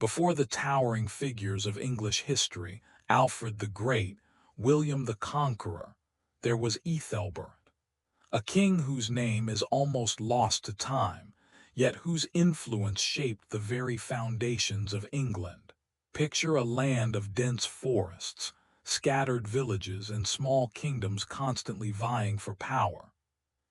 Before the towering figures of English history, Alfred the Great, William the Conqueror, there was Æthelberht, a king whose name is almost lost to time, yet whose influence shaped the very foundations of England. Picture a land of dense forests, scattered villages, and small kingdoms constantly vying for power.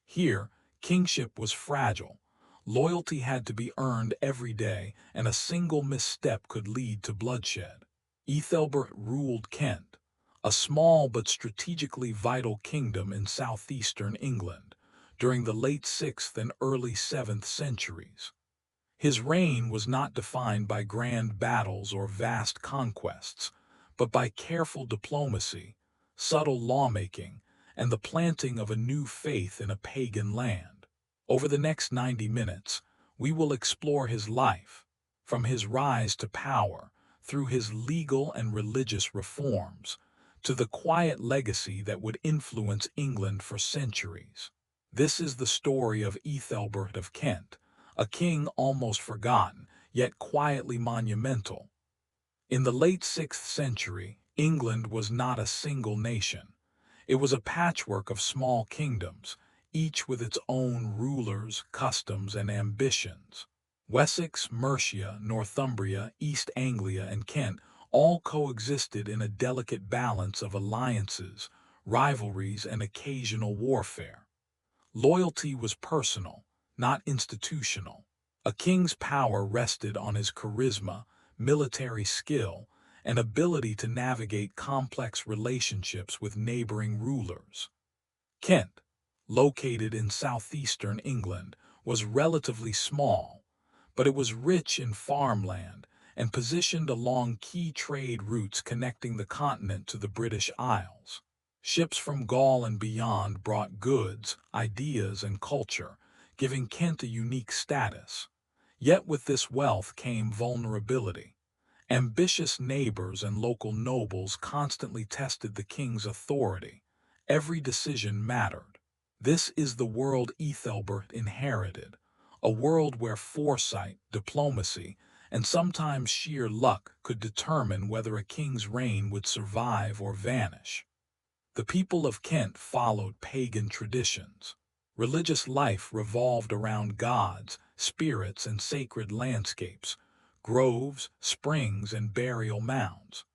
Here, kingship was fragile. Loyalty had to be earned every day, and a single misstep could lead to bloodshed. Æthelbert ruled Kent, a small but strategically vital kingdom in southeastern England, during the late 6th and early 7th centuries. His reign was not defined by grand battles or vast conquests, but by careful diplomacy, subtle lawmaking, and the planting of a new faith in a pagan land. Over the next 90 minutes, we will explore his life, from his rise to power, through his legal and religious reforms, to the quiet legacy that would influence England for centuries. This is the story of Æthelberht of Kent, a king almost forgotten, yet quietly monumental. In the late 6th century, England was not a single nation. It was a patchwork of small kingdoms, each with its own rulers, customs, and ambitions. Wessex, Mercia, Northumbria, East Anglia, and Kent all coexisted in a delicate balance of alliances, rivalries, and occasional warfare. Loyalty was personal, not institutional. A king's power rested on his charisma, military skill, and ability to navigate complex relationships with neighboring rulers. Kent, located in southeastern England, was relatively small, but it was rich in farmland and positioned along key trade routes connecting the continent to the British Isles. Ships from Gaul and beyond brought goods, ideas, and culture, giving Kent a unique status. Yet with this wealth came vulnerability. Ambitious neighbors and local nobles constantly tested the king's authority. Every decision mattered. This is the world Æthelbert inherited, a world where foresight, diplomacy, and sometimes sheer luck could determine whether a king's reign would survive or vanish. The people of Kent followed pagan traditions. Religious life revolved around gods, spirits, and sacred landscapes, groves, springs, and burial mounds.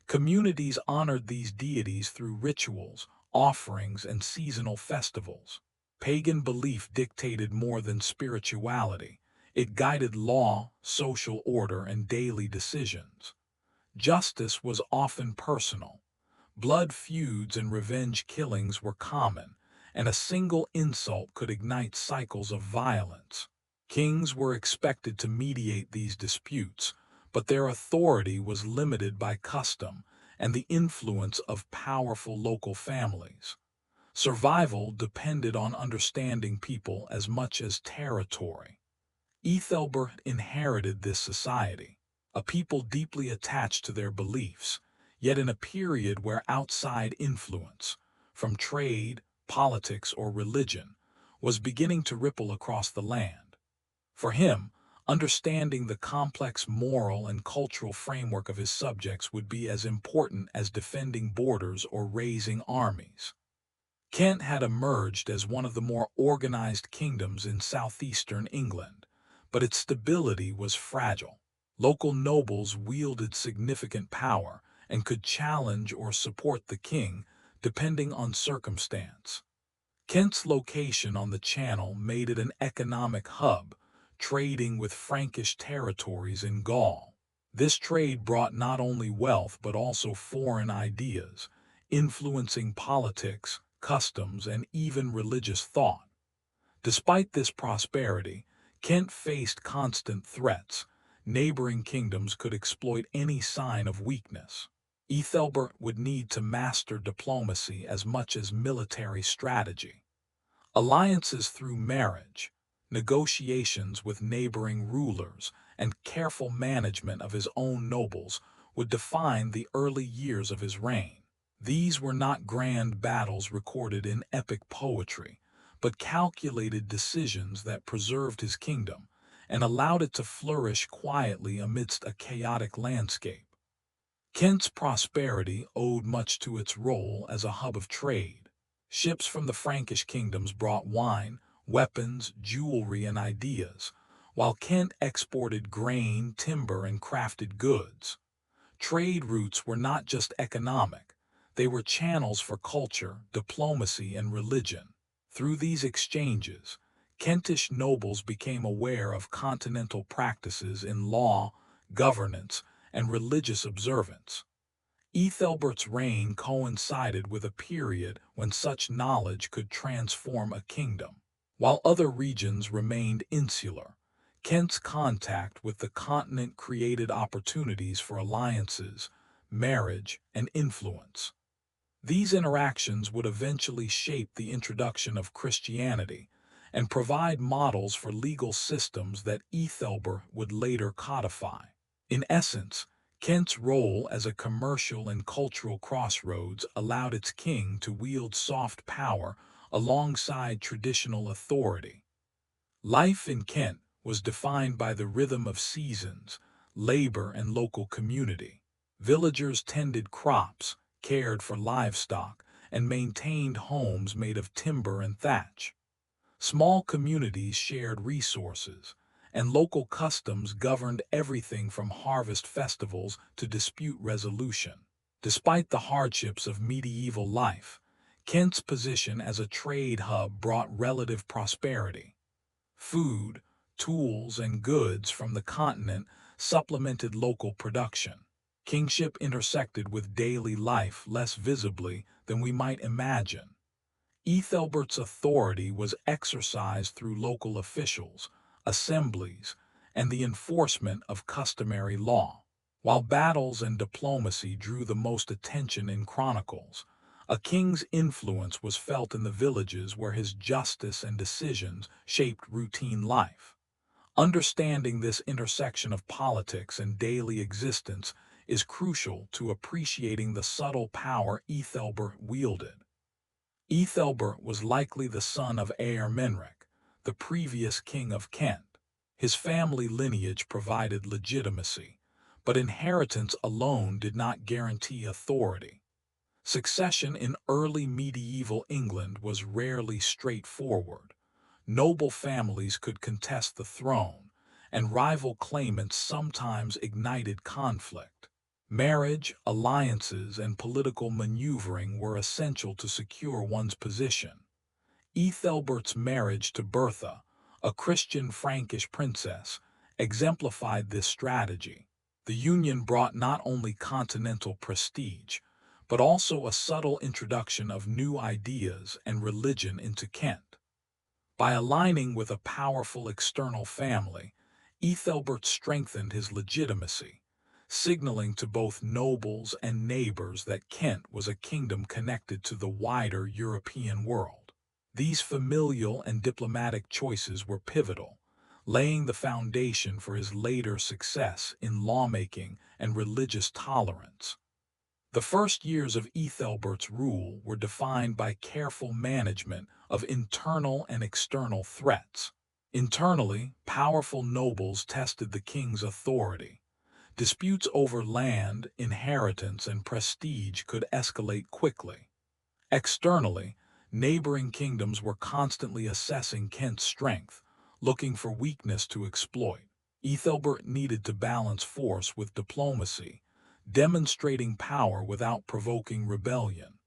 Communities honored these deities through rituals, offerings, and seasonal festivals. Pagan belief dictated more than spirituality. It guided law, social order, and daily decisions. Justice was often personal. Blood feuds and revenge killings were common, and a single insult could ignite cycles of violence. Kings were expected to mediate these disputes, but their authority was limited by custom and the influence of powerful local families. Survival depended on understanding people as much as territory. Æthelbert inherited this society, a people deeply attached to their beliefs, yet in a period where outside influence, from trade, politics, or religion, was beginning to ripple across the land. For him, understanding the complex moral and cultural framework of his subjects would be as important as defending borders or raising armies. Kent had emerged as one of the more organized kingdoms in southeastern England, but its stability was fragile. Local nobles wielded significant power and could challenge or support the king, depending on circumstance. Kent's location on the Channel made it an economic hub, trading with Frankish territories in Gaul. This trade brought not only wealth but also foreign ideas, influencing politics, customs, and even religious thought. Despite this prosperity, Kent faced constant threats. Neighboring kingdoms could exploit any sign of weakness. Æthelbert would need to master diplomacy as much as military strategy. Alliances through marriage, negotiations with neighboring rulers, and careful management of his own nobles would define the early years of his reign. These were not grand battles recorded in epic poetry, but calculated decisions that preserved his kingdom and allowed it to flourish quietly amidst a chaotic landscape. Kent's prosperity owed much to its role as a hub of trade. Ships from the Frankish kingdoms brought wine, weapons, jewelry, and ideas, while Kent exported grain, timber, and crafted goods. Trade routes were not just economic, they were channels for culture, diplomacy, and religion. Through these exchanges, Kentish nobles became aware of continental practices in law, governance, and religious observance. Æthelbert's reign coincided with a period when such knowledge could transform a kingdom. While other regions remained insular, Kent's contact with the continent created opportunities for alliances, marriage, and influence. These interactions would eventually shape the introduction of Christianity and provide models for legal systems that Æthelbert would later codify. In essence, Kent's role as a commercial and cultural crossroads allowed its king to wield soft power alongside traditional authority. Life in Kent was defined by the rhythm of seasons, labor, and local community. Villagers tended crops, cared for livestock, and maintained homes made of timber and thatch. Small communities shared resources, and local customs governed everything from harvest festivals to dispute resolution. Despite the hardships of medieval life, Kent's position as a trade hub brought relative prosperity. Food, tools, and goods from the continent supplemented local production. Kingship intersected with daily life less visibly than we might imagine. Æthelbert's authority was exercised through local officials, assemblies, and the enforcement of customary law. While battles and diplomacy drew the most attention in chronicles, a king's influence was felt in the villages where his justice and decisions shaped routine life. Understanding this intersection of politics and daily existence is crucial to appreciating the subtle power Æthelbert wielded. Æthelbert was likely the son of Eärmenric, the previous king of Kent. His family lineage provided legitimacy, but inheritance alone did not guarantee authority. Succession in early medieval England was rarely straightforward. Noble families could contest the throne, and rival claimants sometimes ignited conflict. Marriage, alliances, and political maneuvering were essential to secure one's position. Æthelbert's marriage to Bertha, a Christian Frankish princess, exemplified this strategy. The union brought not only continental prestige, but also a subtle introduction of new ideas and religion into Kent. By aligning with a powerful external family, Æthelbert strengthened his legitimacy, signaling to both nobles and neighbors that Kent was a kingdom connected to the wider European world. These familial and diplomatic choices were pivotal, laying the foundation for his later success in lawmaking and religious tolerance. The first years of Æthelbert's rule were defined by careful management of internal and external threats. Internally, powerful nobles tested the king's authority. Disputes over land, inheritance, and prestige could escalate quickly. Externally, neighboring kingdoms were constantly assessing Kent's strength, looking for weakness to exploit. Æthelbert needed to balance force with diplomacy, demonstrating power without provoking rebellion.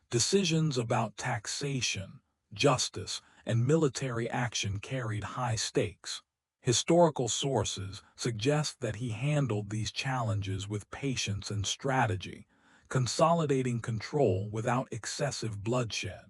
Decisions about taxation, justice, and military action carried high stakes. Historical sources suggest that he handled these challenges with patience and strategy, consolidating control without excessive bloodshed.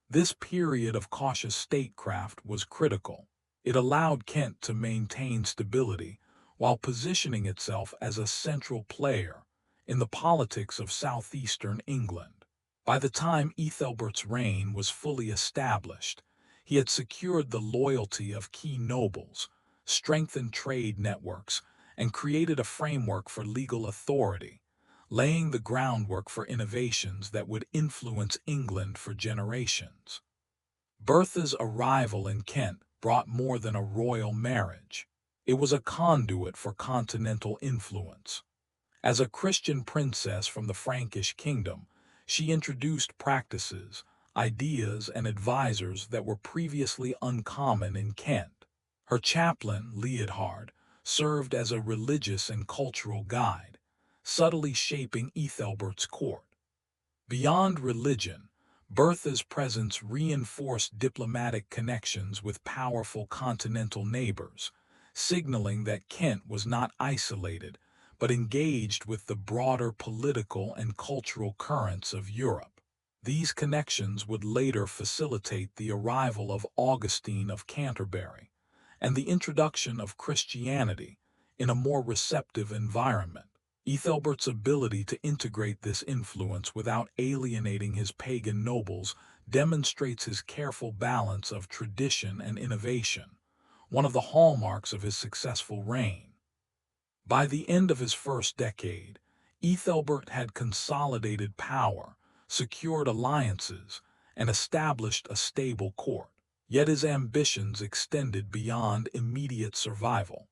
This period of cautious statecraft was critical. It allowed Kent to maintain stability while positioning itself as a central player in the politics of southeastern England. By the time Æthelbert's reign was fully established, he had secured the loyalty of key nobles, strengthened trade networks, and created a framework for legal authority, laying the groundwork for innovations that would influence England for generations. Bertha's arrival in Kent brought more than a royal marriage. It was a conduit for continental influence. As a Christian princess from the Frankish kingdom, she introduced practices, ideas, and advisors that were previously uncommon in Kent. Her chaplain, Leodhard, served as a religious and cultural guide, subtly shaping Æthelberht's court. Beyond religion, Bertha's presence reinforced diplomatic connections with powerful continental neighbors, signaling that Kent was not isolated, but engaged with the broader political and cultural currents of Europe. These connections would later facilitate the arrival of Augustine of Canterbury and the introduction of Christianity in a more receptive environment. Æthelberht's ability to integrate this influence without alienating his pagan nobles demonstrates his careful balance of tradition and innovation, one of the hallmarks of his successful reign. By the end of his first decade, Æthelbert had consolidated power, secured alliances, and established a stable court. Yet his ambitions extended beyond immediate survival.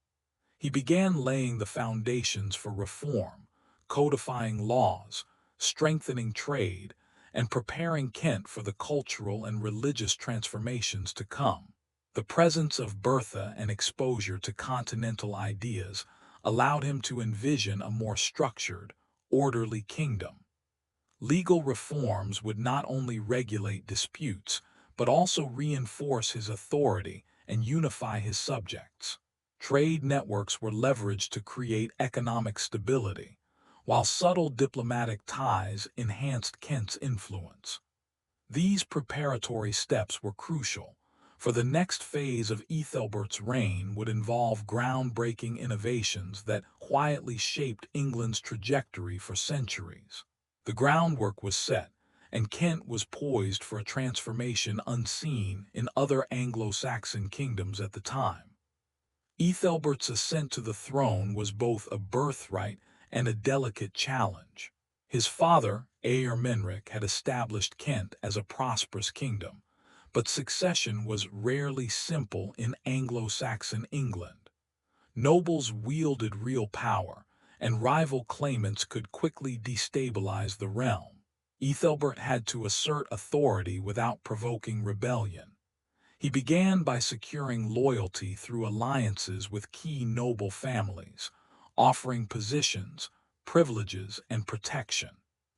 He began laying the foundations for reform, codifying laws, strengthening trade, and preparing Kent for the cultural and religious transformations to come. The presence of Bertha and exposure to continental ideas allowed him to envision a more structured, orderly kingdom. Legal reforms would not only regulate disputes, but also reinforce his authority and unify his subjects. Trade networks were leveraged to create economic stability, while subtle diplomatic ties enhanced Kent's influence. These preparatory steps were crucial, for the next phase of Æthelberht's reign would involve groundbreaking innovations that quietly shaped England's trajectory for centuries. The groundwork was set, and Kent was poised for a transformation unseen in other Anglo-Saxon kingdoms at the time. Æthelberht's ascent to the throne was both a birthright and a delicate challenge. His father, Eärmenric, had established Kent as a prosperous kingdom, but succession was rarely simple in Anglo-Saxon England. Nobles wielded real power, and rival claimants could quickly destabilize the realm. Æthelbert had to assert authority without provoking rebellion. He began by securing loyalty through alliances with key noble families, offering positions, privileges, and protection.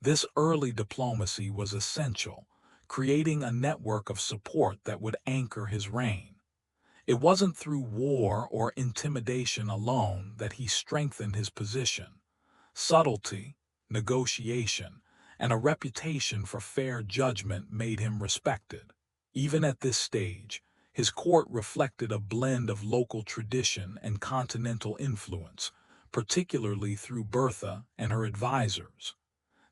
This early diplomacy was essential, creating a network of support that would anchor his reign. It wasn't through war or intimidation alone that he strengthened his position. Subtlety, negotiation, and a reputation for fair judgment made him respected. Even at this stage, his court reflected a blend of local tradition and continental influence, particularly through Bertha and her advisors.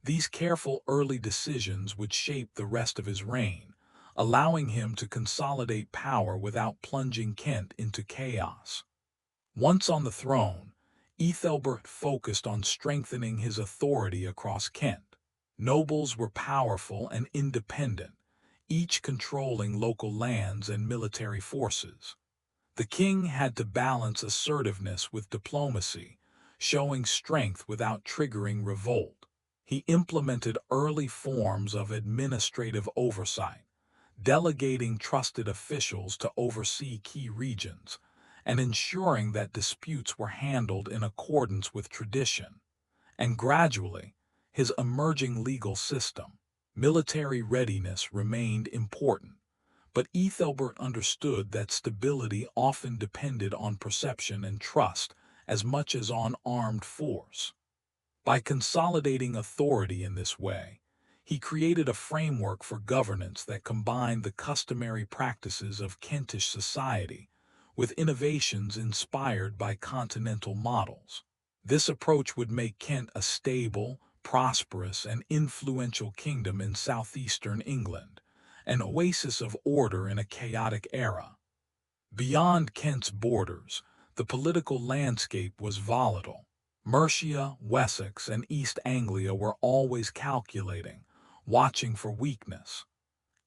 These careful early decisions would shape the rest of his reign, allowing him to consolidate power without plunging Kent into chaos. Once on the throne, Æthelbert focused on strengthening his authority across Kent. Nobles were powerful and independent, each controlling local lands and military forces. The king had to balance assertiveness with diplomacy, showing strength without triggering revolt. He implemented early forms of administrative oversight, delegating trusted officials to oversee key regions, and ensuring that disputes were handled in accordance with tradition. And gradually, his emerging legal system, military readiness remained important, but Æthelbert understood that stability often depended on perception and trust as much as on armed force. By consolidating authority in this way, he created a framework for governance that combined the customary practices of Kentish society with innovations inspired by continental models. This approach would make Kent a stable, prosperous, and influential kingdom in southeastern England, an oasis of order in a chaotic era. Beyond Kent's borders, the political landscape was volatile. Mercia, Wessex, and East Anglia were always calculating, watching for weakness.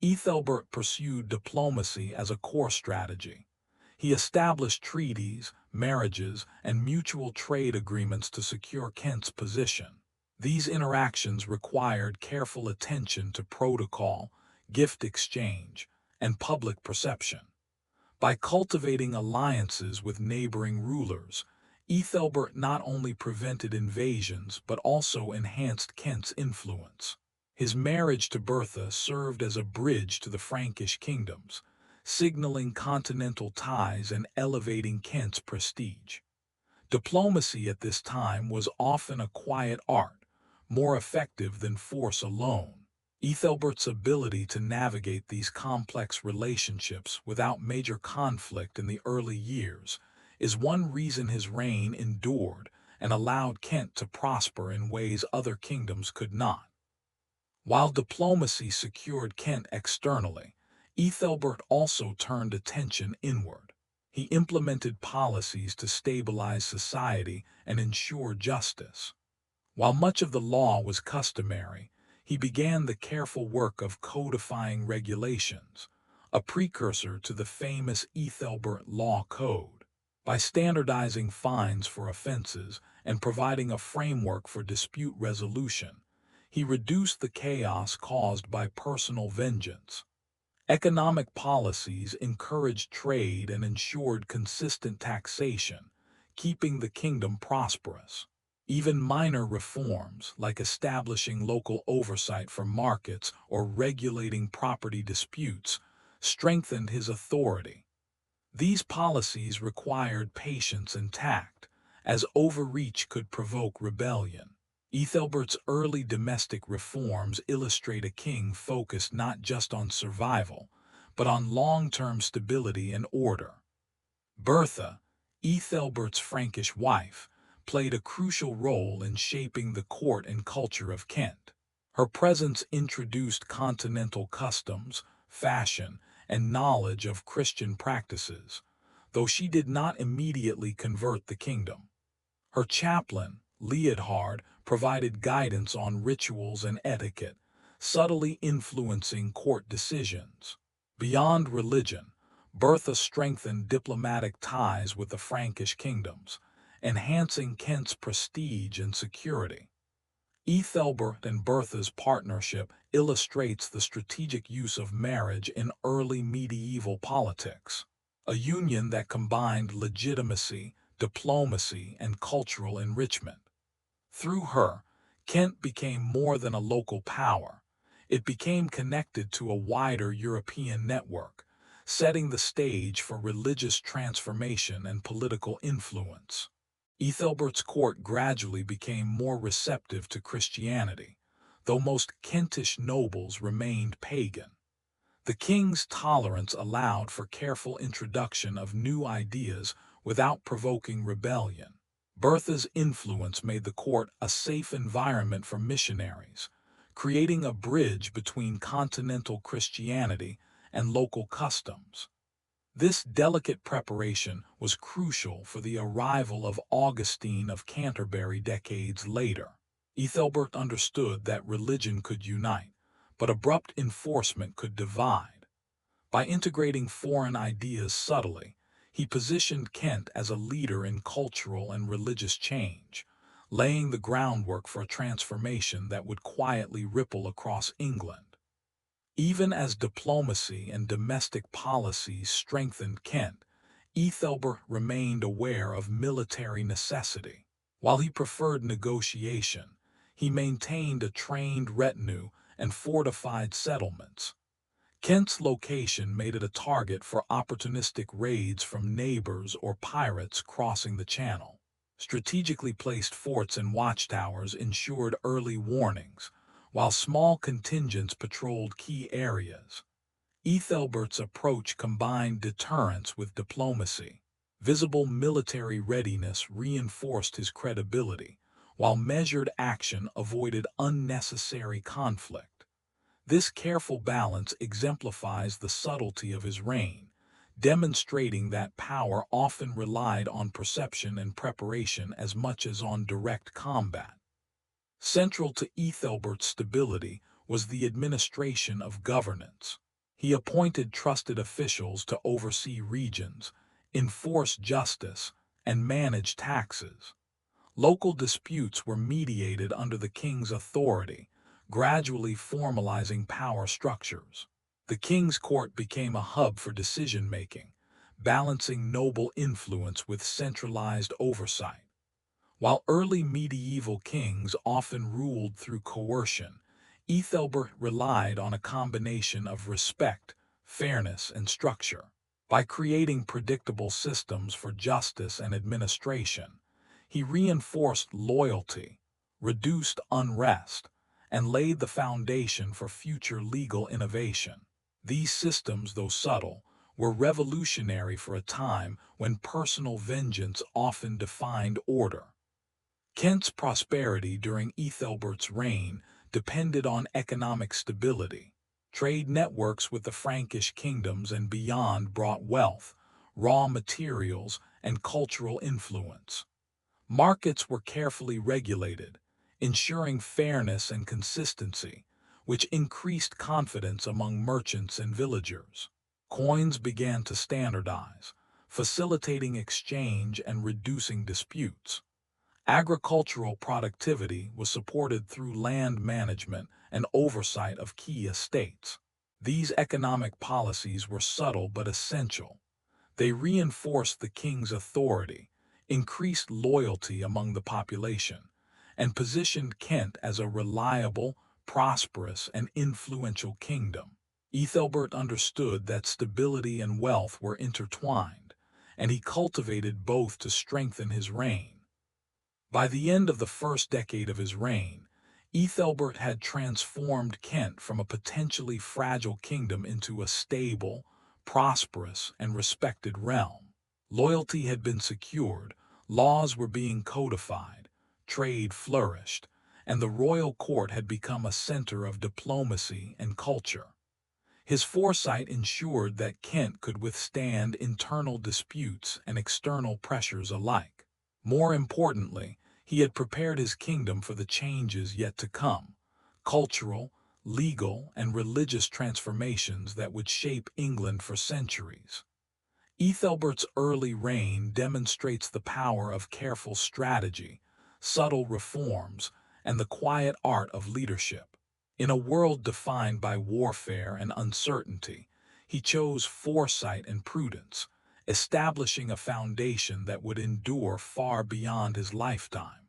Æthelbert pursued diplomacy as a core strategy. He established treaties, marriages, and mutual trade agreements to secure Kent's position. These interactions required careful attention to protocol, gift exchange, and public perception. By cultivating alliances with neighboring rulers, Æthelberht not only prevented invasions but also enhanced Kent's influence. His marriage to Bertha served as a bridge to the Frankish kingdoms, signaling continental ties and elevating Kent's prestige. Diplomacy at this time was often a quiet art, more effective than force alone. Æthelberht's ability to navigate these complex relationships without major conflict in the early years is one reason his reign endured and allowed Kent to prosper in ways other kingdoms could not. While diplomacy secured Kent externally, Æthelberht also turned attention inward. He implemented policies to stabilize society and ensure justice. While much of the law was customary, he began the careful work of codifying regulations, a precursor to the famous Æthelberht Law Code. By standardizing fines for offenses and providing a framework for dispute resolution, he reduced the chaos caused by personal vengeance. Economic policies encouraged trade and ensured consistent taxation, keeping the kingdom prosperous. Even minor reforms, like establishing local oversight for markets or regulating property disputes, strengthened his authority. These policies required patience and tact, as overreach could provoke rebellion. Æthelberht's early domestic reforms illustrate a king focused not just on survival, but on long-term stability and order. Bertha, Æthelberht's Frankish wife, played a crucial role in shaping the court and culture of Kent. Her presence introduced continental customs, fashion, and knowledge of Christian practices, though she did not immediately convert the kingdom. Her chaplain, Æthelberht, provided guidance on rituals and etiquette, subtly influencing court decisions. Beyond religion, Bertha strengthened diplomatic ties with the Frankish kingdoms, enhancing Kent's prestige and security. Æthelberht and Bertha's partnership illustrates the strategic use of marriage in early medieval politics, a union that combined legitimacy, diplomacy, and cultural enrichment. Through her, Kent became more than a local power. It became connected to a wider European network, setting the stage for religious transformation and political influence. Æthelberht's court gradually became more receptive to Christianity, though most Kentish nobles remained pagan. The king's tolerance allowed for careful introduction of new ideas without provoking rebellion. Bertha's influence made the court a safe environment for missionaries, creating a bridge between continental Christianity and local customs. This delicate preparation was crucial for the arrival of Augustine of Canterbury decades later. Æthelberht understood that religion could unite, but abrupt enforcement could divide. By integrating foreign ideas subtly, he positioned Kent as a leader in cultural and religious change, laying the groundwork for a transformation that would quietly ripple across England. Even as diplomacy and domestic policies strengthened Kent, Æthelberht remained aware of military necessity. While he preferred negotiation, he maintained a trained retinue and fortified settlements. Kent's location made it a target for opportunistic raids from neighbors or pirates crossing the channel. Strategically placed forts and watchtowers ensured early warnings, while small contingents patrolled key areas. Æthelberht's approach combined deterrence with diplomacy. Visible military readiness reinforced his credibility, while measured action avoided unnecessary conflict. This careful balance exemplifies the subtlety of his reign, demonstrating that power often relied on perception and preparation as much as on direct combat. Central to Æthelberht's stability was the administration of governance. He appointed trusted officials to oversee regions, enforce justice, and manage taxes. Local disputes were mediated under the king's authority, gradually formalizing power structures. The king's court became a hub for decision-making, balancing noble influence with centralized oversight. While early medieval kings often ruled through coercion, Æthelberht relied on a combination of respect, fairness, and structure. By creating predictable systems for justice and administration, he reinforced loyalty, reduced unrest, and laid the foundation for future legal innovation. These systems, though subtle, were revolutionary for a time when personal vengeance often defined order. Kent's prosperity during Æthelberht's reign depended on economic stability. Trade networks with the Frankish kingdoms and beyond brought wealth, raw materials, and cultural influence. Markets were carefully regulated, ensuring fairness and consistency, which increased confidence among merchants and villagers. Coins began to standardize, facilitating exchange and reducing disputes. Agricultural productivity was supported through land management and oversight of key estates. These economic policies were subtle but essential. They reinforced the king's authority, increased loyalty among the population, and positioned Kent as a reliable, prosperous, and influential kingdom. Æthelbert understood that stability and wealth were intertwined, and he cultivated both to strengthen his reign. By the end of the first decade of his reign, Æthelbert had transformed Kent from a potentially fragile kingdom into a stable, prosperous, and respected realm. Loyalty had been secured, laws were being codified, trade flourished, and the royal court had become a center of diplomacy and culture. His foresight ensured that Kent could withstand internal disputes and external pressures alike. More importantly, he had prepared his kingdom for the changes yet to come, cultural, legal, and religious transformations that would shape England for centuries. Æthelbert's early reign demonstrates the power of careful strategy, subtle reforms, and the quiet art of leadership. In a world defined by warfare and uncertainty, he chose foresight and prudence, establishing a foundation that would endure far beyond his lifetime.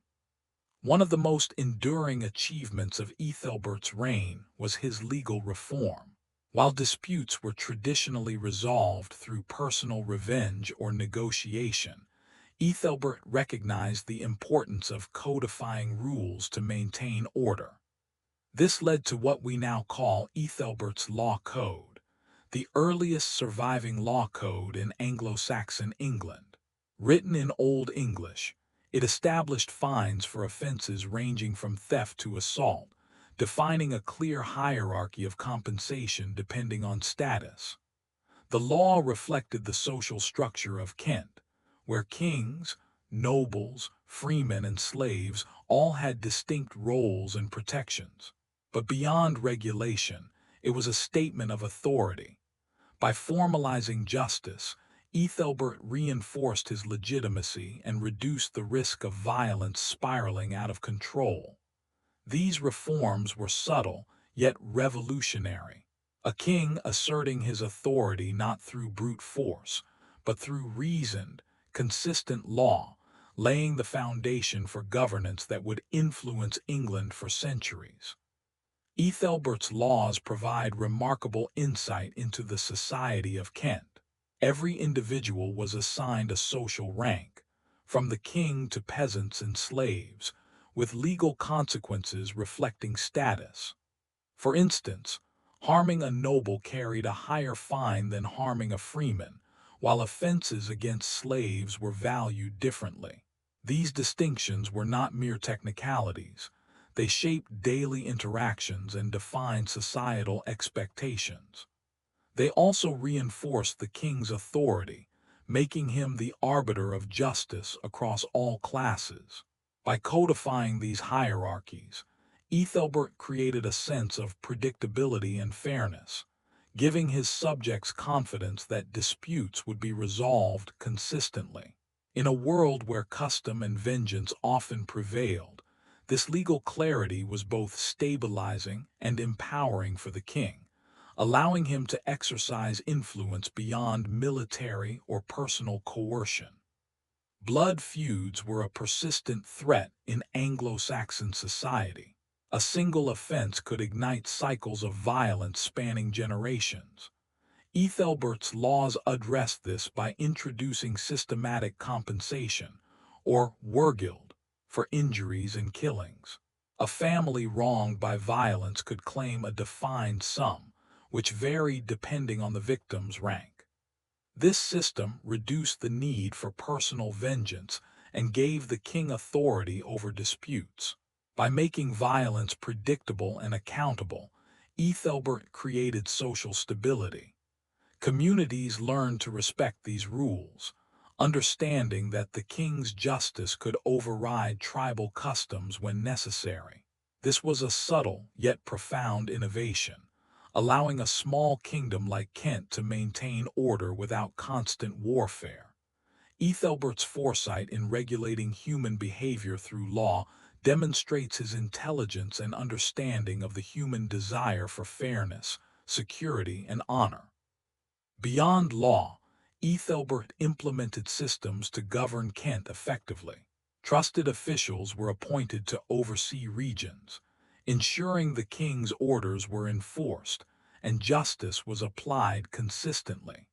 One of the most enduring achievements of Æthelbert's reign was his legal reform. While disputes were traditionally resolved through personal revenge or negotiation, Æthelbert recognized the importance of codifying rules to maintain order. This led to what we now call Æthelbert's Law Code, the earliest surviving law code in Anglo-Saxon England. Written in Old English, it established fines for offenses ranging from theft to assault, defining a clear hierarchy of compensation depending on status. The law reflected the social structure of Kent, where kings, nobles, freemen, and slaves all had distinct roles and protections. But beyond regulation, it was a statement of authority. By formalizing justice, Æthelbert reinforced his legitimacy and reduced the risk of violence spiraling out of control. These reforms were subtle, yet revolutionary. A king asserting his authority not through brute force, but through reasoned, consistent law, laying the foundation for governance that would influence England for centuries. Æthelbert's laws provide remarkable insight into the society of Kent. Every individual was assigned a social rank, from the king to peasants and slaves, with legal consequences reflecting status. For instance, harming a noble carried a higher fine than harming a freeman, while offenses against slaves were valued differently. These distinctions were not mere technicalities. They shaped daily interactions and defined societal expectations. They also reinforced the king's authority, making him the arbiter of justice across all classes. By codifying these hierarchies, Æthelbert created a sense of predictability and fairness, giving his subjects confidence that disputes would be resolved consistently. In a world where custom and vengeance often prevailed, this legal clarity was both stabilizing and empowering for the king, allowing him to exercise influence beyond military or personal coercion. Blood feuds were a persistent threat in Anglo-Saxon society. A single offense could ignite cycles of violence spanning generations. Æthelbert's laws addressed this by introducing systematic compensation, or wergild, for injuries and killings. A family wronged by violence could claim a defined sum, which varied depending on the victim's rank. This system reduced the need for personal vengeance and gave the king authority over disputes. By making violence predictable and accountable, Æthelbert created social stability. Communities learned to respect these rules, understanding that the king's justice could override tribal customs when necessary. This was a subtle yet profound innovation, allowing a small kingdom like Kent to maintain order without constant warfare. Æthelbert's foresight in regulating human behavior through law demonstrates his intelligence and understanding of the human desire for fairness, security, and honor. Beyond law, Æthelbert implemented systems to govern Kent effectively. Trusted officials were appointed to oversee regions, ensuring the king's orders were enforced and justice was applied consistently.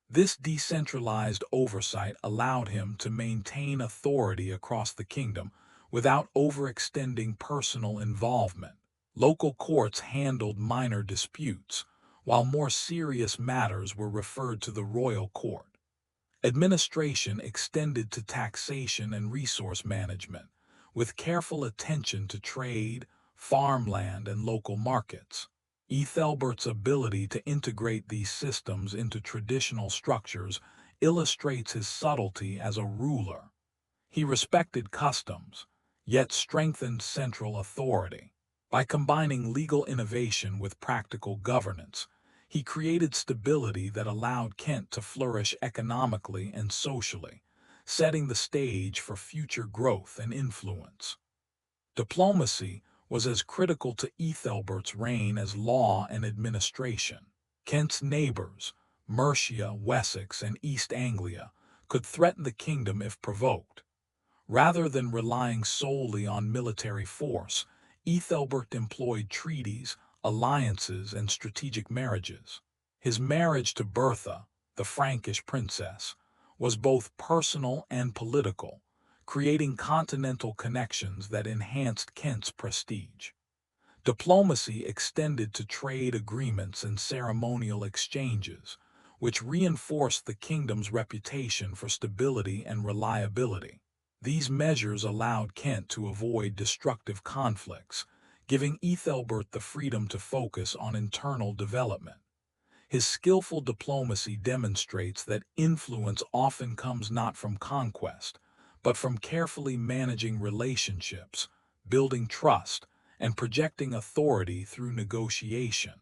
This decentralized oversight allowed him to maintain authority across the kingdom without overextending personal involvement. Local courts handled minor disputes, while more serious matters were referred to the royal court. Administration extended to taxation and resource management, with careful attention to trade, farmland, and local markets. Æthelbert's ability to integrate these systems into traditional structures illustrates his subtlety as a ruler. He respected customs, yet strengthened central authority. By combining legal innovation with practical governance, he created stability that allowed Kent to flourish economically and socially, setting the stage for future growth and influence. Diplomacy was as critical to Æthelbert's reign as law and administration. Kent's neighbors, Mercia, Wessex, and East Anglia, could threaten the kingdom if provoked. Rather than relying solely on military force, Æthelbert employed treaties, alliances, and strategic marriages. His marriage to Bertha, the Frankish princess, was both personal and political, creating continental connections that enhanced Kent's prestige. Diplomacy extended to trade agreements and ceremonial exchanges, which reinforced the kingdom's reputation for stability and reliability. These measures allowed Kent to avoid destructive conflicts, giving Æthelbert the freedom to focus on internal development. His skillful diplomacy demonstrates that influence often comes not from conquest, but from carefully managing relationships, building trust, and projecting authority through negotiation.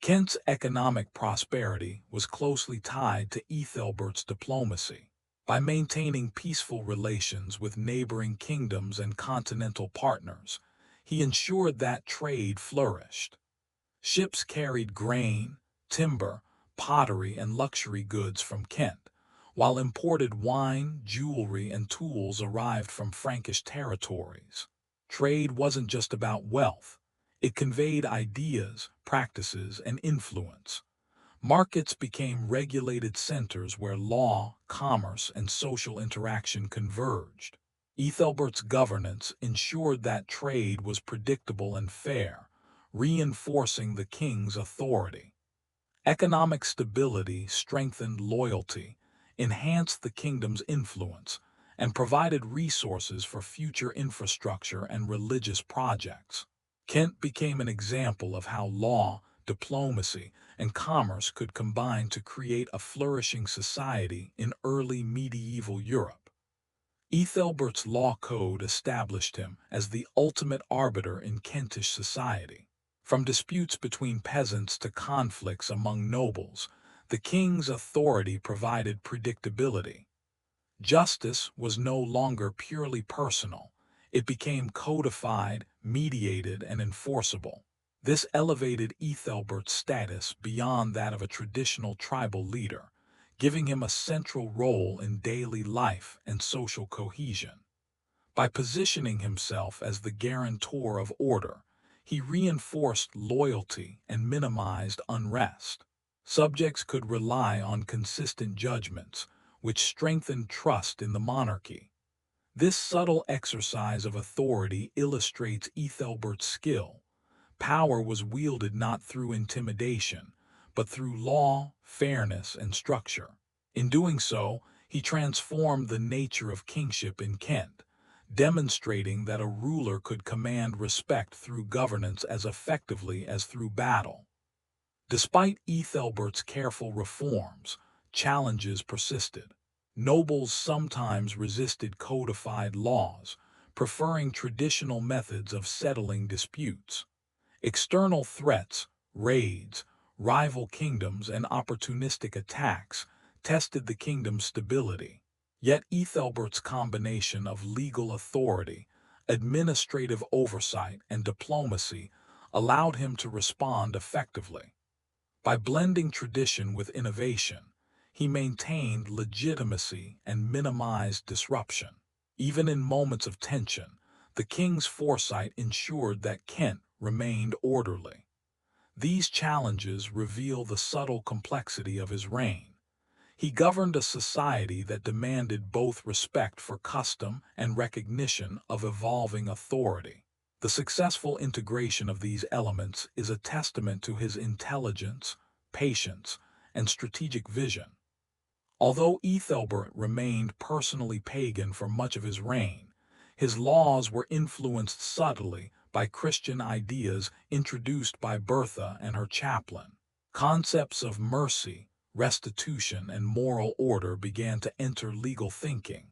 Kent's economic prosperity was closely tied to Æthelbert's diplomacy. By maintaining peaceful relations with neighboring kingdoms and continental partners, he ensured that trade flourished. Ships carried grain, timber, pottery, and luxury goods from Kent, while imported wine, jewelry, and tools arrived from Frankish territories. Trade wasn't just about wealth. It conveyed ideas, practices, and influence. Markets became regulated centers where law, commerce, and social interaction converged. Æthelbert's governance ensured that trade was predictable and fair, reinforcing the king's authority. Economic stability strengthened loyalty, enhanced the kingdom's influence, and provided resources for future infrastructure and religious projects. Kent became an example of how law, diplomacy, and commerce could combine to create a flourishing society in early medieval Europe. Æthelbert's law code established him as the ultimate arbiter in Kentish society. From disputes between peasants to conflicts among nobles, the king's authority provided predictability. Justice was no longer purely personal. It became codified, mediated, and enforceable. This elevated Æthelbert's status beyond that of a traditional tribal leader, giving him a central role in daily life and social cohesion. By positioning himself as the guarantor of order, he reinforced loyalty and minimized unrest. Subjects could rely on consistent judgments, which strengthened trust in the monarchy. This subtle exercise of authority illustrates Æthelbert's skill. Power was wielded not through intimidation, but through law, fairness, and structure. In doing so, he transformed the nature of kingship in Kent, demonstrating that a ruler could command respect through governance as effectively as through battle. Despite Æthelbert's careful reforms, challenges persisted. Nobles sometimes resisted codified laws, preferring traditional methods of settling disputes. External threats, raids, rival kingdoms, and opportunistic attacks tested the kingdom's stability. Yet Æthelbert's combination of legal authority, administrative oversight, and diplomacy allowed him to respond effectively. By blending tradition with innovation, he maintained legitimacy and minimized disruption. Even in moments of tension, the king's foresight ensured that Kent remained orderly. These challenges reveal the subtle complexity of his reign. He governed a society that demanded both respect for custom and recognition of evolving authority. The successful integration of these elements is a testament to his intelligence, patience, and strategic vision. Although Æthelbert remained personally pagan for much of his reign, his laws were influenced subtly by Christian ideas introduced by Bertha and her chaplain. Concepts of mercy, restitution, and moral order began to enter legal thinking,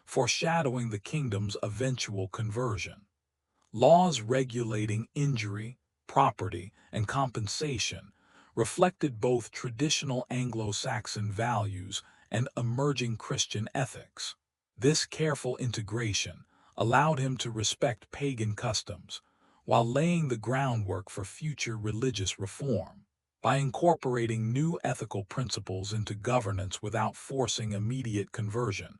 foreshadowing the kingdom's eventual conversion. Laws regulating injury, property, and compensation reflected both traditional Anglo-Saxon values and emerging Christian ethics. This careful integration allowed him to respect pagan customs, while laying the groundwork for future religious reform. By incorporating new ethical principles into governance without forcing immediate conversion,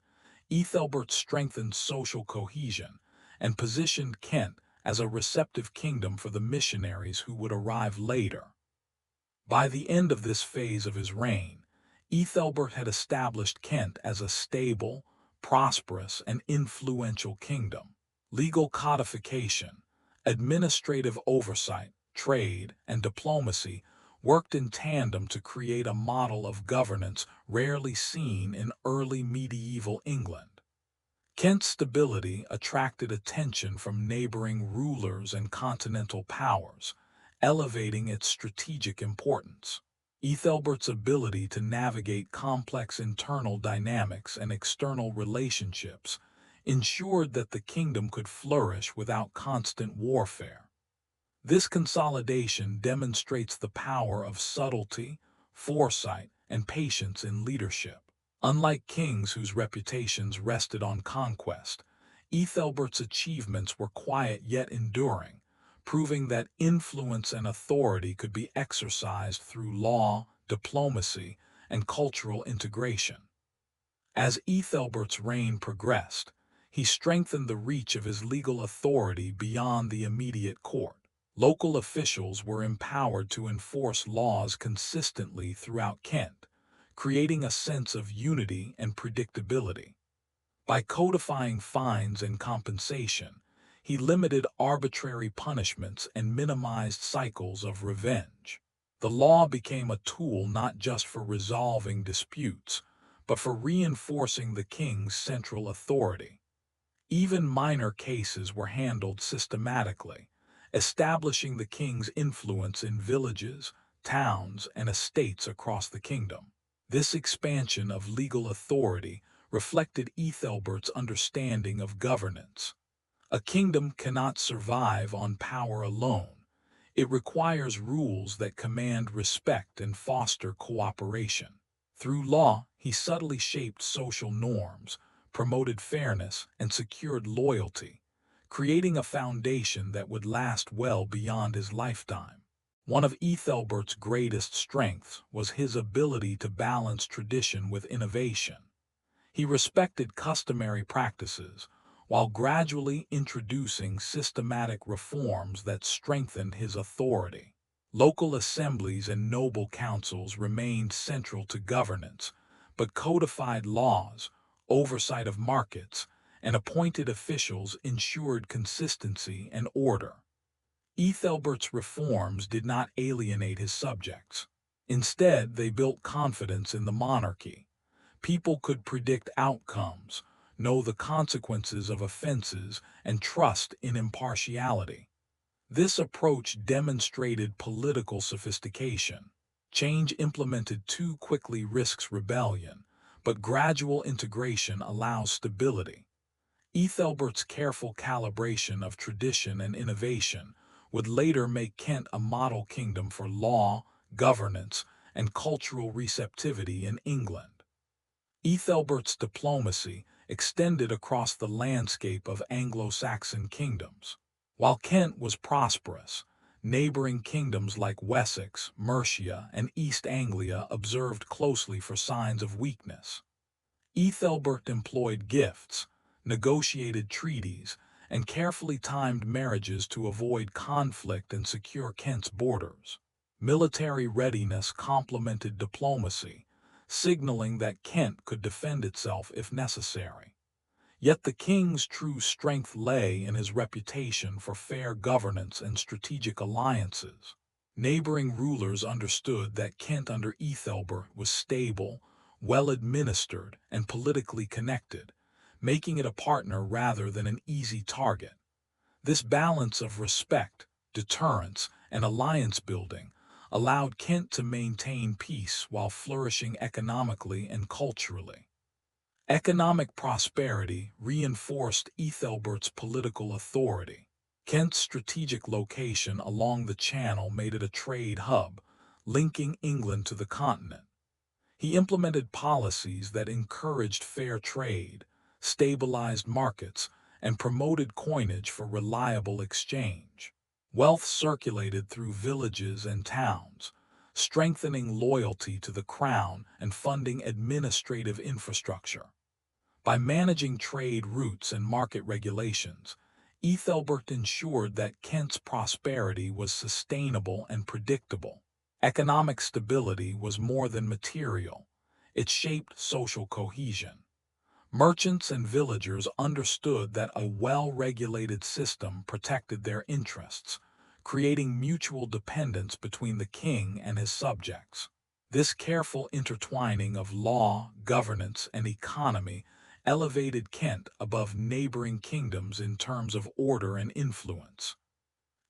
Æthelbert strengthened social cohesion and positioned Kent as a receptive kingdom for the missionaries who would arrive later. By the end of this phase of his reign, Æthelbert had established Kent as a stable, prosperous, and influential kingdom. Legal codification, administrative oversight, trade, and diplomacy worked in tandem to create a model of governance rarely seen in early medieval England. Kent's stability attracted attention from neighboring rulers and continental powers, elevating its strategic importance. Æthelbert's ability to navigate complex internal dynamics and external relationships ensured that the kingdom could flourish without constant warfare. This consolidation demonstrates the power of subtlety, foresight, and patience in leadership. Unlike kings whose reputations rested on conquest, Æthelbert's achievements were quiet yet enduring, proving that influence and authority could be exercised through law, diplomacy, and cultural integration. As Æthelbert's reign progressed, he strengthened the reach of his legal authority beyond the immediate court. Local officials were empowered to enforce laws consistently throughout Kent, creating a sense of unity and predictability. By codifying fines and compensation, he limited arbitrary punishments and minimized cycles of revenge. The law became a tool not just for resolving disputes, but for reinforcing the king's central authority. Even minor cases were handled systematically, establishing the king's influence in villages, towns, and estates across the kingdom. This expansion of legal authority reflected Æthelbert's understanding of governance. A kingdom cannot survive on power alone. It requires rules that command respect and foster cooperation. Through law, he subtly shaped social norms, promoted fairness, and secured loyalty, creating a foundation that would last well beyond his lifetime. One of Æthelbert's greatest strengths was his ability to balance tradition with innovation. He respected customary practices, while gradually introducing systematic reforms that strengthened his authority. Local assemblies and noble councils remained central to governance, but codified laws, oversight of markets, and appointed officials ensured consistency and order. Æthelbert's reforms did not alienate his subjects. Instead, they built confidence in the monarchy. People could predict outcomes, know the consequences of offenses, and trust in impartiality. This approach demonstrated political sophistication. Change implemented too quickly risks rebellion, but gradual integration allows stability. Æthelbert's careful calibration of tradition and innovation would later make Kent a model kingdom for law, governance, and cultural receptivity in England. Æthelbert's diplomacy extended across the landscape of Anglo-Saxon kingdoms. While Kent was prosperous, neighboring kingdoms like Wessex, Mercia, and East Anglia observed closely for signs of weakness. Æthelbert employed gifts, negotiated treaties, and carefully timed marriages to avoid conflict and secure Kent's borders. Military readiness complemented diplomacy, signaling that Kent could defend itself if necessary. Yet the king's true strength lay in his reputation for fair governance and strategic alliances. Neighboring rulers understood that Kent under Æthelbert was stable, well-administered, and politically connected, making it a partner rather than an easy target. This balance of respect, deterrence, and alliance-building allowed Kent to maintain peace while flourishing economically and culturally. Economic prosperity reinforced Æthelbert's political authority. Kent's strategic location along the Channel made it a trade hub, linking England to the continent. He implemented policies that encouraged fair trade, stabilized markets, and promoted coinage for reliable exchange. Wealth circulated through villages and towns, strengthening loyalty to the crown and funding administrative infrastructure. By managing trade routes and market regulations, Æthelbert ensured that Kent's prosperity was sustainable and predictable. Economic stability was more than material. It shaped social cohesion. Merchants and villagers understood that a well-regulated system protected their interests, creating mutual dependence between the king and his subjects. This careful intertwining of law, governance, and economy elevated Kent above neighboring kingdoms in terms of order and influence.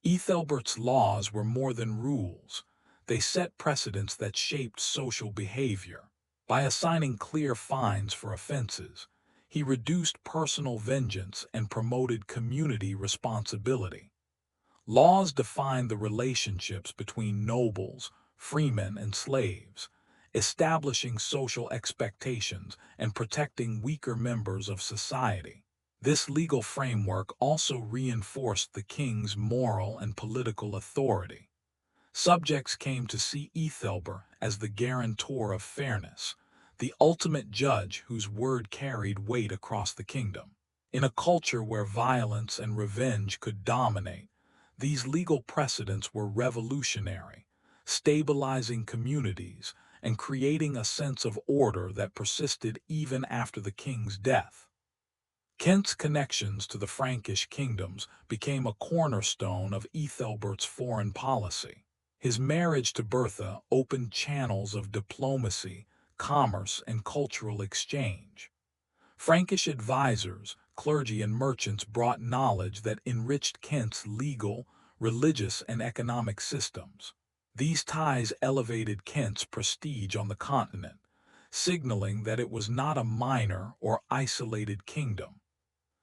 Æthelbert's laws were more than rules. They set precedents that shaped social behavior. By assigning clear fines for offenses, he reduced personal vengeance and promoted community responsibility. Laws defined the relationships between nobles, freemen, and slaves, establishing social expectations and protecting weaker members of society. This legal framework also reinforced the king's moral and political authority. Subjects came to see Æthelbert as the guarantor of fairness, the ultimate judge whose word carried weight across the kingdom. In a culture where violence and revenge could dominate, these legal precedents were revolutionary, stabilizing communities and creating a sense of order that persisted even after the king's death. Kent's connections to the Frankish kingdoms became a cornerstone of Æthelbert's foreign policy. His marriage to Bertha opened channels of diplomacy, commerce, and cultural exchange. Frankish advisors, clergy, and merchants brought knowledge that enriched Kent's legal, religious, and economic systems. These ties elevated Kent's prestige on the continent, signaling that it was not a minor or isolated kingdom.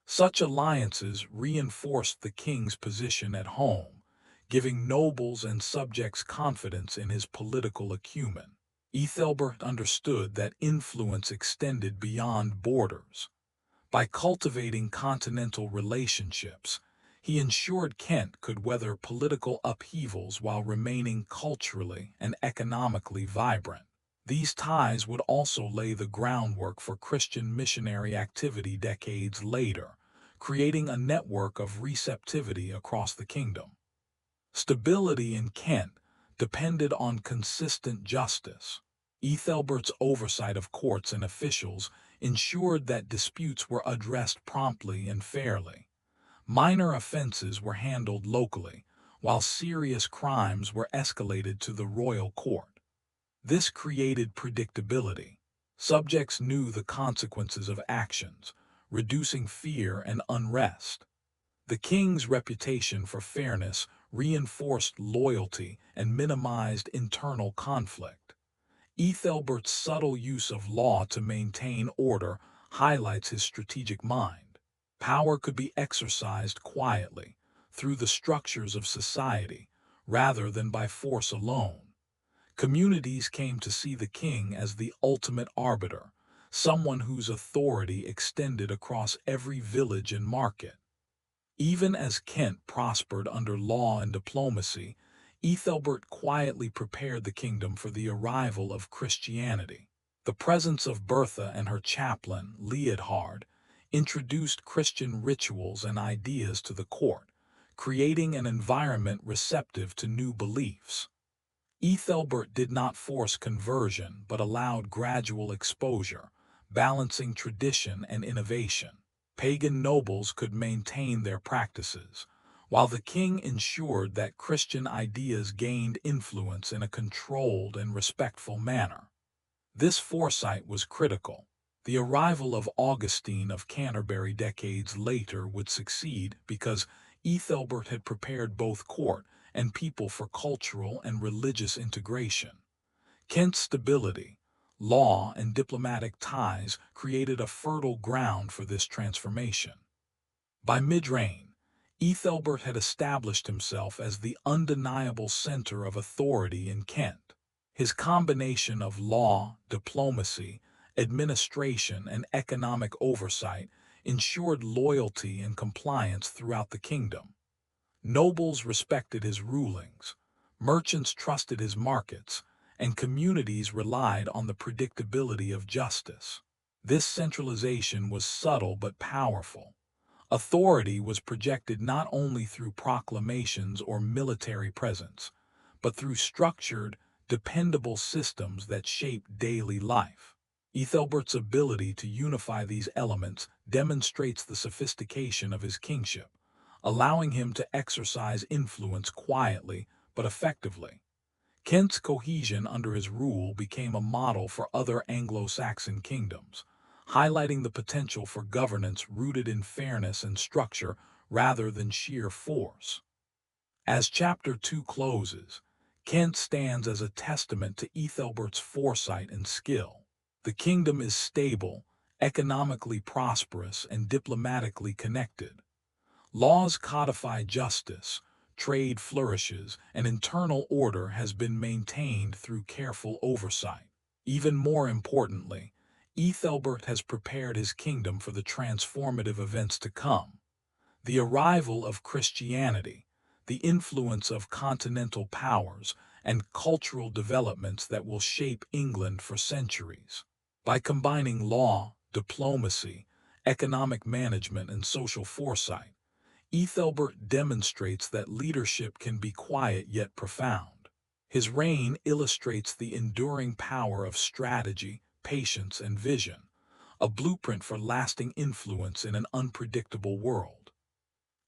Such alliances reinforced the king's position at home, giving nobles and subjects confidence in his political acumen. Æthelberht understood that influence extended beyond borders. By cultivating continental relationships, he ensured Kent could weather political upheavals while remaining culturally and economically vibrant. These ties would also lay the groundwork for Christian missionary activity decades later, creating a network of receptivity across the kingdom. Stability in Kent depended on consistent justice. Æthelberht's oversight of courts and officials ensured that disputes were addressed promptly and fairly. Minor offenses were handled locally, while serious crimes were escalated to the royal court. This created predictability. Subjects knew the consequences of actions, reducing fear and unrest. The king's reputation for fairness reinforced loyalty and minimized internal conflict. Æthelberht's subtle use of law to maintain order highlights his strategic mind. Power could be exercised quietly, through the structures of society, rather than by force alone. Communities came to see the king as the ultimate arbiter, someone whose authority extended across every village and market. Even as Kent prospered under law and diplomacy, Æthelberht quietly prepared the kingdom for the arrival of Christianity. The presence of Bertha and her chaplain, Leodhard, introduced Christian rituals and ideas to the court, creating an environment receptive to new beliefs. Æthelberht did not force conversion but allowed gradual exposure, balancing tradition and innovation. Pagan nobles could maintain their practices, while the king ensured that Christian ideas gained influence in a controlled and respectful manner. This foresight was critical. The arrival of Augustine of Canterbury decades later would succeed because Æthelberht had prepared both court and people for cultural and religious integration. Kent's stability, law, and diplomatic ties created a fertile ground for this transformation. By mid-reign, Æthelberht had established himself as the undeniable center of authority in Kent. His combination of law, diplomacy, administration, and economic oversight ensured loyalty and compliance throughout the kingdom. Nobles respected his rulings, merchants trusted his markets, and communities relied on the predictability of justice. This centralization was subtle but powerful. Authority was projected not only through proclamations or military presence, but through structured, dependable systems that shaped daily life. Æthelberht's ability to unify these elements demonstrates the sophistication of his kingship, allowing him to exercise influence quietly but effectively. Kent's cohesion under his rule became a model for other Anglo-Saxon kingdoms, highlighting the potential for governance rooted in fairness and structure rather than sheer force. As Chapter 2 closes, Kent stands as a testament to Æthelberht's foresight and skill. The kingdom is stable, economically prosperous, and diplomatically connected. Laws codify justice, trade flourishes, and internal order has been maintained through careful oversight. Even more importantly, Æthelberht has prepared his kingdom for the transformative events to come. The arrival of Christianity, the influence of continental powers, and cultural developments that will shape England for centuries. By combining law, diplomacy, economic management, and social foresight, Æthelberht demonstrates that leadership can be quiet yet profound. His reign illustrates the enduring power of strategy, patience, and vision, a blueprint for lasting influence in an unpredictable world.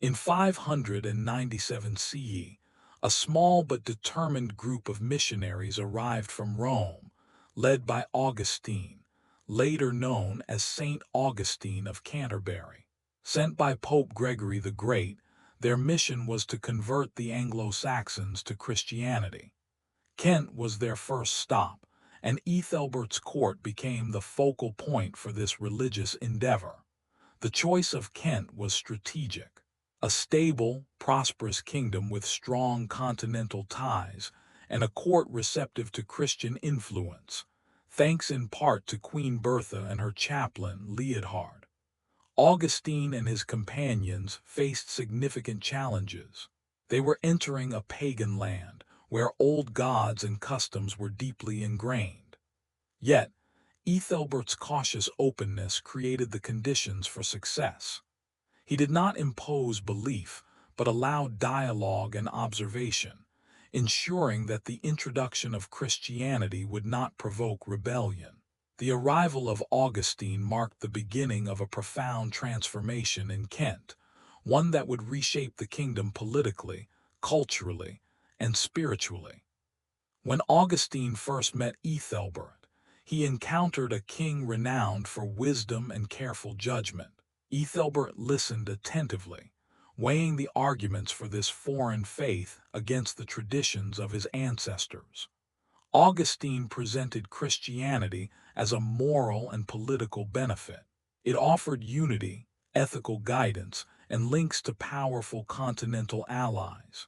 In 597 CE, a small but determined group of missionaries arrived from Rome, led by Augustine, later known as Saint Augustine of Canterbury. Sent by Pope Gregory the Great, their mission was to convert the Anglo-Saxons to Christianity. Kent was their first stop, and Æthelberht's court became the focal point for this religious endeavor. The choice of Kent was strategic. a stable, prosperous kingdom with strong continental ties and a court receptive to Christian influence, thanks in part to Queen Bertha and her chaplain Leodhard. Augustine and his companions faced significant challenges. They were entering a pagan land where old gods and customs were deeply ingrained. Yet, Æthelberht's cautious openness created the conditions for success. He did not impose belief, but allowed dialogue and observation, ensuring that the introduction of Christianity would not provoke rebellion. The arrival of Augustine marked the beginning of a profound transformation in Kent, one that would reshape the kingdom politically, culturally, and spiritually. When Augustine first met Æthelbert, he encountered a king renowned for wisdom and careful judgment. Æthelbert listened attentively, weighing the arguments for this foreign faith against the traditions of his ancestors. Augustine presented Christianity as a moral and political benefit. It offered unity, ethical guidance, and links to powerful continental allies.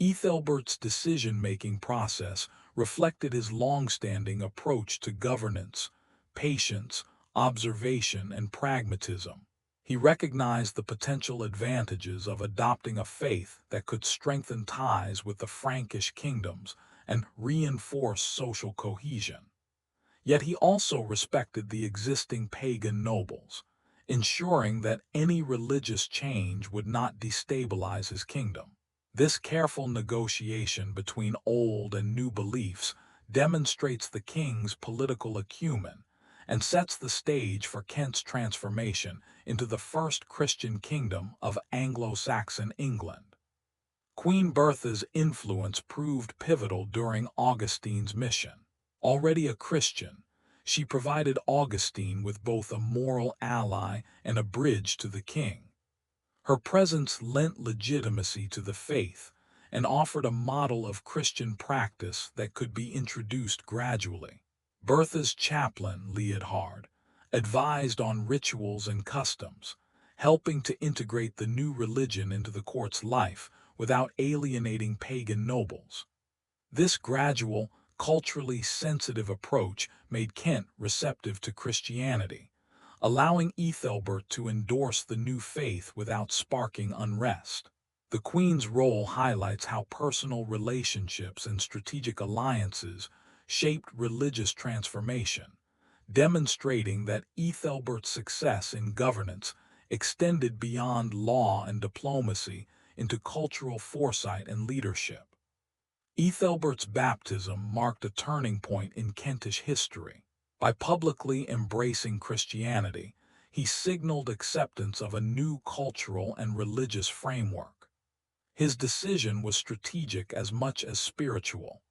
Æthelbert's decision-making process reflected his long-standing approach to governance, patience, observation, and pragmatism. He recognized the potential advantages of adopting a faith that could strengthen ties with the Frankish kingdoms and reinforce social cohesion. Yet he also respected the existing pagan nobles, ensuring that any religious change would not destabilize his kingdom. This careful negotiation between old and new beliefs demonstrates the king's political acumen and sets the stage for Kent's transformation into the first Christian kingdom of Anglo-Saxon England. Queen Bertha's influence proved pivotal during Augustine's mission. Already a Christian, she provided Augustine with both a moral ally and a bridge to the king. Her presence lent legitimacy to the faith and offered a model of Christian practice that could be introduced gradually. Bertha's chaplain, Leodhard, advised on rituals and customs, helping to integrate the new religion into the court's life without alienating pagan nobles. This gradual, culturally sensitive approach made Kent receptive to Christianity, allowing Æthelbert to endorse the new faith without sparking unrest. The Queen's role highlights how personal relationships and strategic alliances shaped religious transformation, demonstrating that Æthelbert's success in governance extended beyond law and diplomacy into cultural foresight and leadership. Æthelbert's baptism marked a turning point in Kentish history. By publicly embracing Christianity, he signaled acceptance of a new cultural and religious framework. His decision was strategic as much as spiritual.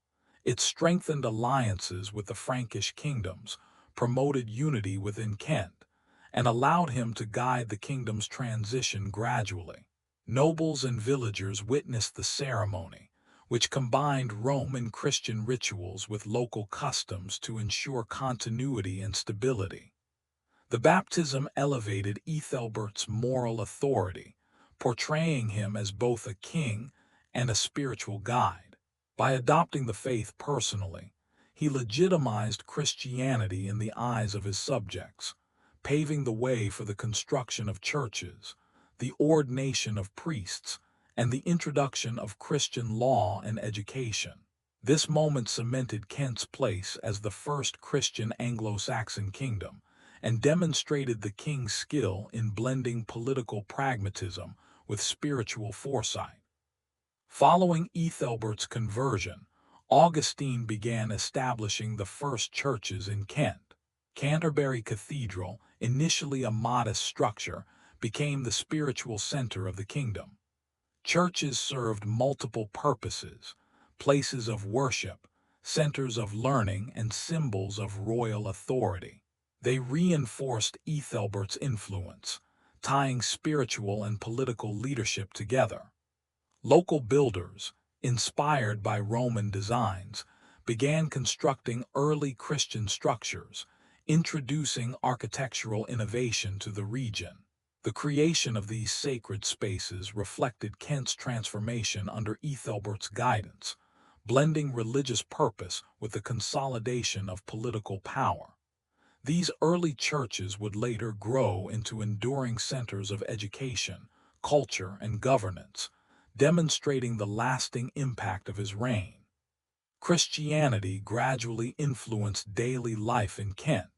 It strengthened alliances with the Frankish kingdoms, promoted unity within Kent, and allowed him to guide the kingdom's transition gradually. Nobles and villagers witnessed the ceremony, which combined Roman Christian rituals with local customs to ensure continuity and stability. The baptism elevated Æthelbert's moral authority, portraying him as both a king and a spiritual guide. By adopting the faith personally, he legitimized Christianity in the eyes of his subjects, paving the way for the construction of churches, the ordination of priests, and the introduction of Christian law and education. This moment cemented Kent's place as the first Christian Anglo-Saxon kingdom and demonstrated the king's skill in blending political pragmatism with spiritual foresight. Following Æthelbert's conversion, Augustine began establishing the first churches in Kent. Canterbury Cathedral, initially a modest structure, became the spiritual center of the kingdom. Churches served multiple purposes: places of worship, centers of learning, and symbols of royal authority. They reinforced Æthelbert's influence, tying spiritual and political leadership together. Local builders, inspired by Roman designs, began constructing early Christian structures, introducing architectural innovation to the region. The creation of these sacred spaces reflected Kent's transformation under Æthelbert's guidance, blending religious purpose with the consolidation of political power. These early churches would later grow into enduring centers of education, culture, and governance, demonstrating the lasting impact of his reign. Christianity gradually influenced daily life in Kent,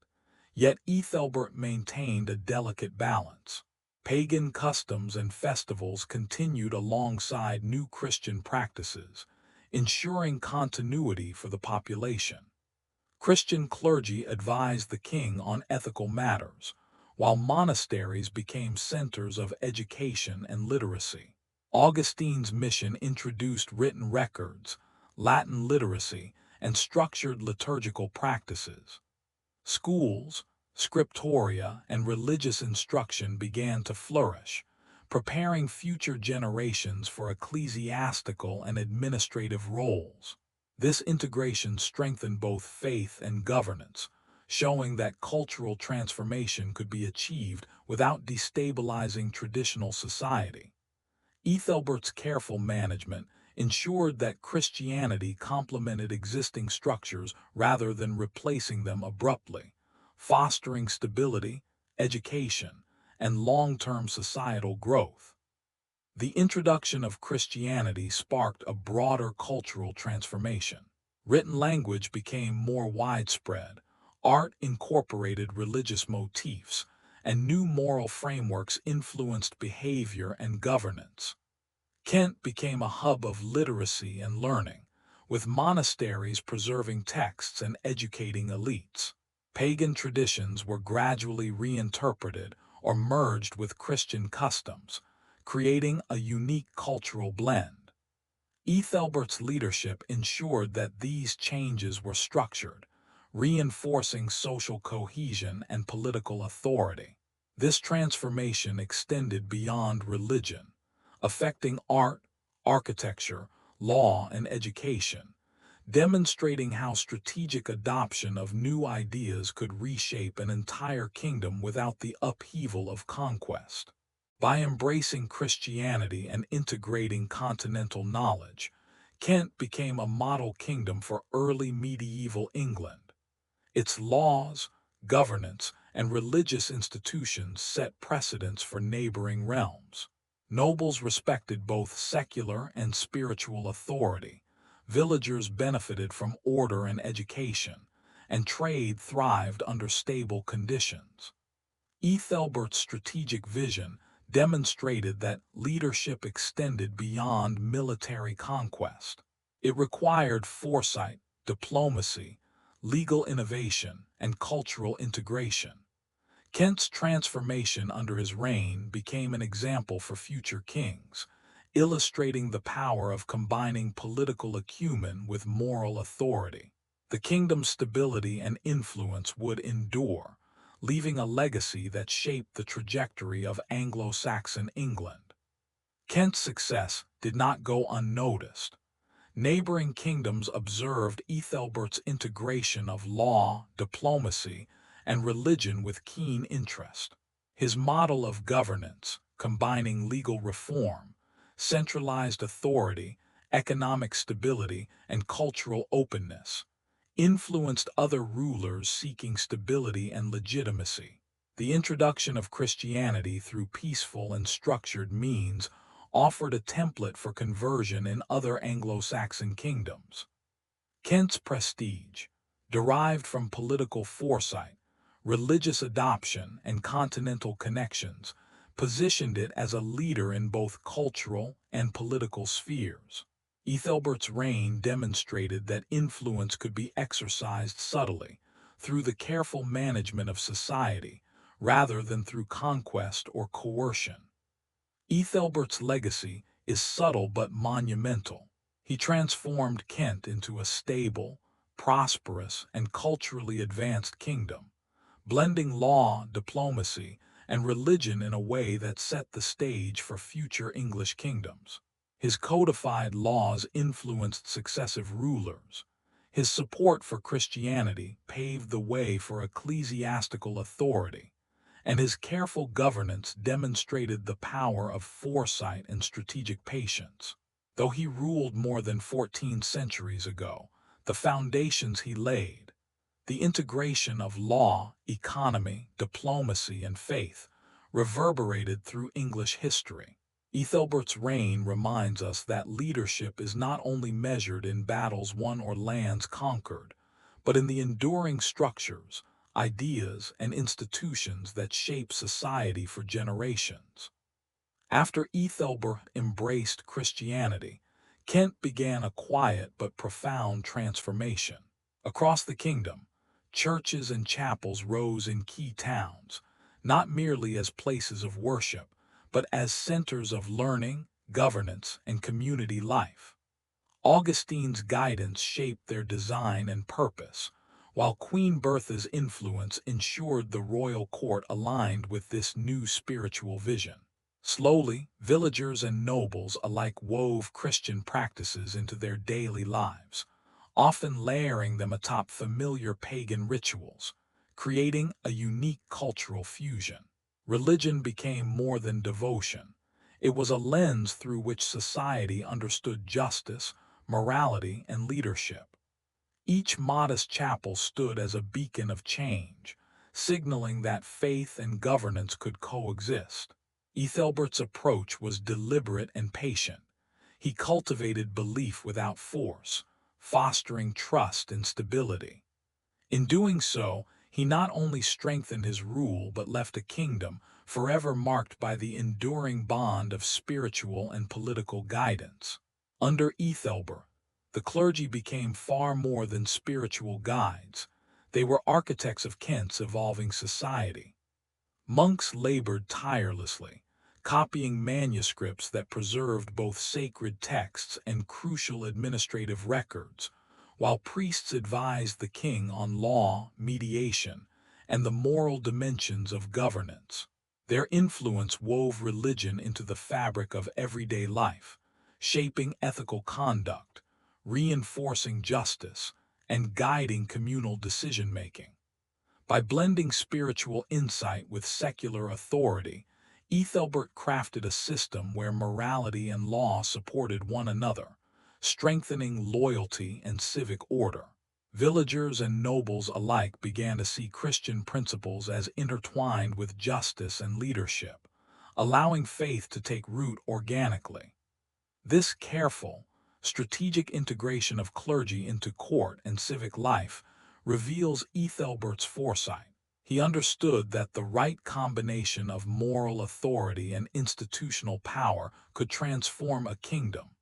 yet Æthelbert maintained a delicate balance. Pagan customs and festivals continued alongside new Christian practices, ensuring continuity for the population. Christian clergy advised the king on ethical matters, while monasteries became centers of education and literacy. Augustine's mission introduced written records, Latin literacy, and structured liturgical practices. Schools, scriptoria, and religious instruction began to flourish, preparing future generations for ecclesiastical and administrative roles. This integration strengthened both faith and governance, showing that cultural transformation could be achieved without destabilizing traditional society. Æthelbert's careful management ensured that Christianity complemented existing structures rather than replacing them abruptly, fostering stability, education, and long-term societal growth. The introduction of Christianity sparked a broader cultural transformation. Written language became more widespread, art incorporated religious motifs, and new moral frameworks influenced behavior and governance. Kent became a hub of literacy and learning, with monasteries preserving texts and educating elites. Pagan traditions were gradually reinterpreted or merged with Christian customs, creating a unique cultural blend. Æthelbert's leadership ensured that these changes were structured, reinforcing social cohesion and political authority. This transformation extended beyond religion, affecting art, architecture, law, and education, demonstrating how strategic adoption of new ideas could reshape an entire kingdom without the upheaval of conquest. By embracing Christianity and integrating continental knowledge, Kent became a model kingdom for early medieval England. Its laws, governance, and religious institutions set precedents for neighboring realms. Nobles respected both secular and spiritual authority, villagers benefited from order and education, and trade thrived under stable conditions. Æthelbert's strategic vision demonstrated that leadership extended beyond military conquest. It required foresight, diplomacy, legal innovation, and cultural integration. Kent's transformation under his reign became an example for future kings, illustrating the power of combining political acumen with moral authority. The kingdom's stability and influence would endure, leaving a legacy that shaped the trajectory of Anglo-Saxon England. Kent's success did not go unnoticed. Neighboring kingdoms observed Æthelbert's integration of law, diplomacy, and religion with keen interest. His model of governance, combining legal reform, centralized authority, economic stability, and cultural openness, influenced other rulers seeking stability and legitimacy. The introduction of Christianity through peaceful and structured means offered a template for conversion in other Anglo-Saxon kingdoms. Kent's prestige, derived from political foresight, religious adoption, and continental connections, positioned it as a leader in both cultural and political spheres. Æthelbert's reign demonstrated that influence could be exercised subtly, through the careful management of society, rather than through conquest or coercion. Æthelbert's legacy is subtle but monumental. He transformed Kent into a stable, prosperous, and culturally advanced kingdom, blending law, diplomacy, and religion in a way that set the stage for future English kingdoms. His codified laws influenced successive rulers. His support for Christianity paved the way for ecclesiastical authority, and his careful governance demonstrated the power of foresight and strategic patience. Though he ruled more than 14 centuries ago, the foundations he laid, the integration of law, economy, diplomacy, and faith, reverberated through English history. Æthelbert's reign reminds us that leadership is not only measured in battles won or lands conquered, but in the enduring structures, ideas, and institutions that shape society for generations. After Æthelbert embraced Christianity, Kent began a quiet but profound transformation. Across the kingdom, churches and chapels rose in key towns, not merely as places of worship, but as centers of learning, governance, and community life. Augustine's guidance shaped their design and purpose, while Queen Bertha's influence ensured the royal court aligned with this new spiritual vision. Slowly, villagers and nobles alike wove Christian practices into their daily lives, often layering them atop familiar pagan rituals, creating a unique cultural fusion. Religion became more than devotion. It was a lens through which society understood justice, morality, and leadership. Each modest chapel stood as a beacon of change, signaling that faith and governance could coexist. Æthelbert's approach was deliberate and patient. He cultivated belief without force, fostering trust and stability. In doing so, he not only strengthened his rule but left a kingdom forever marked by the enduring bond of spiritual and political guidance. Under Æthelbert, the clergy became far more than spiritual guides. They were architects of Kent's evolving society. Monks labored tirelessly, copying manuscripts that preserved both sacred texts and crucial administrative records, while priests advised the king on law, mediation, and the moral dimensions of governance. Their influence wove religion into the fabric of everyday life, shaping ethical conduct, reinforcing justice, and guiding communal decision-making. By blending spiritual insight with secular authority, Æthelbert crafted a system where morality and law supported one another, strengthening loyalty and civic order. Villagers and nobles alike began to see Christian principles as intertwined with justice and leadership, allowing faith to take root organically. This careful, strategic integration of clergy into court and civic life reveals Æthelbert's foresight. He understood that the right combination of moral authority and institutional power could transform a kingdom,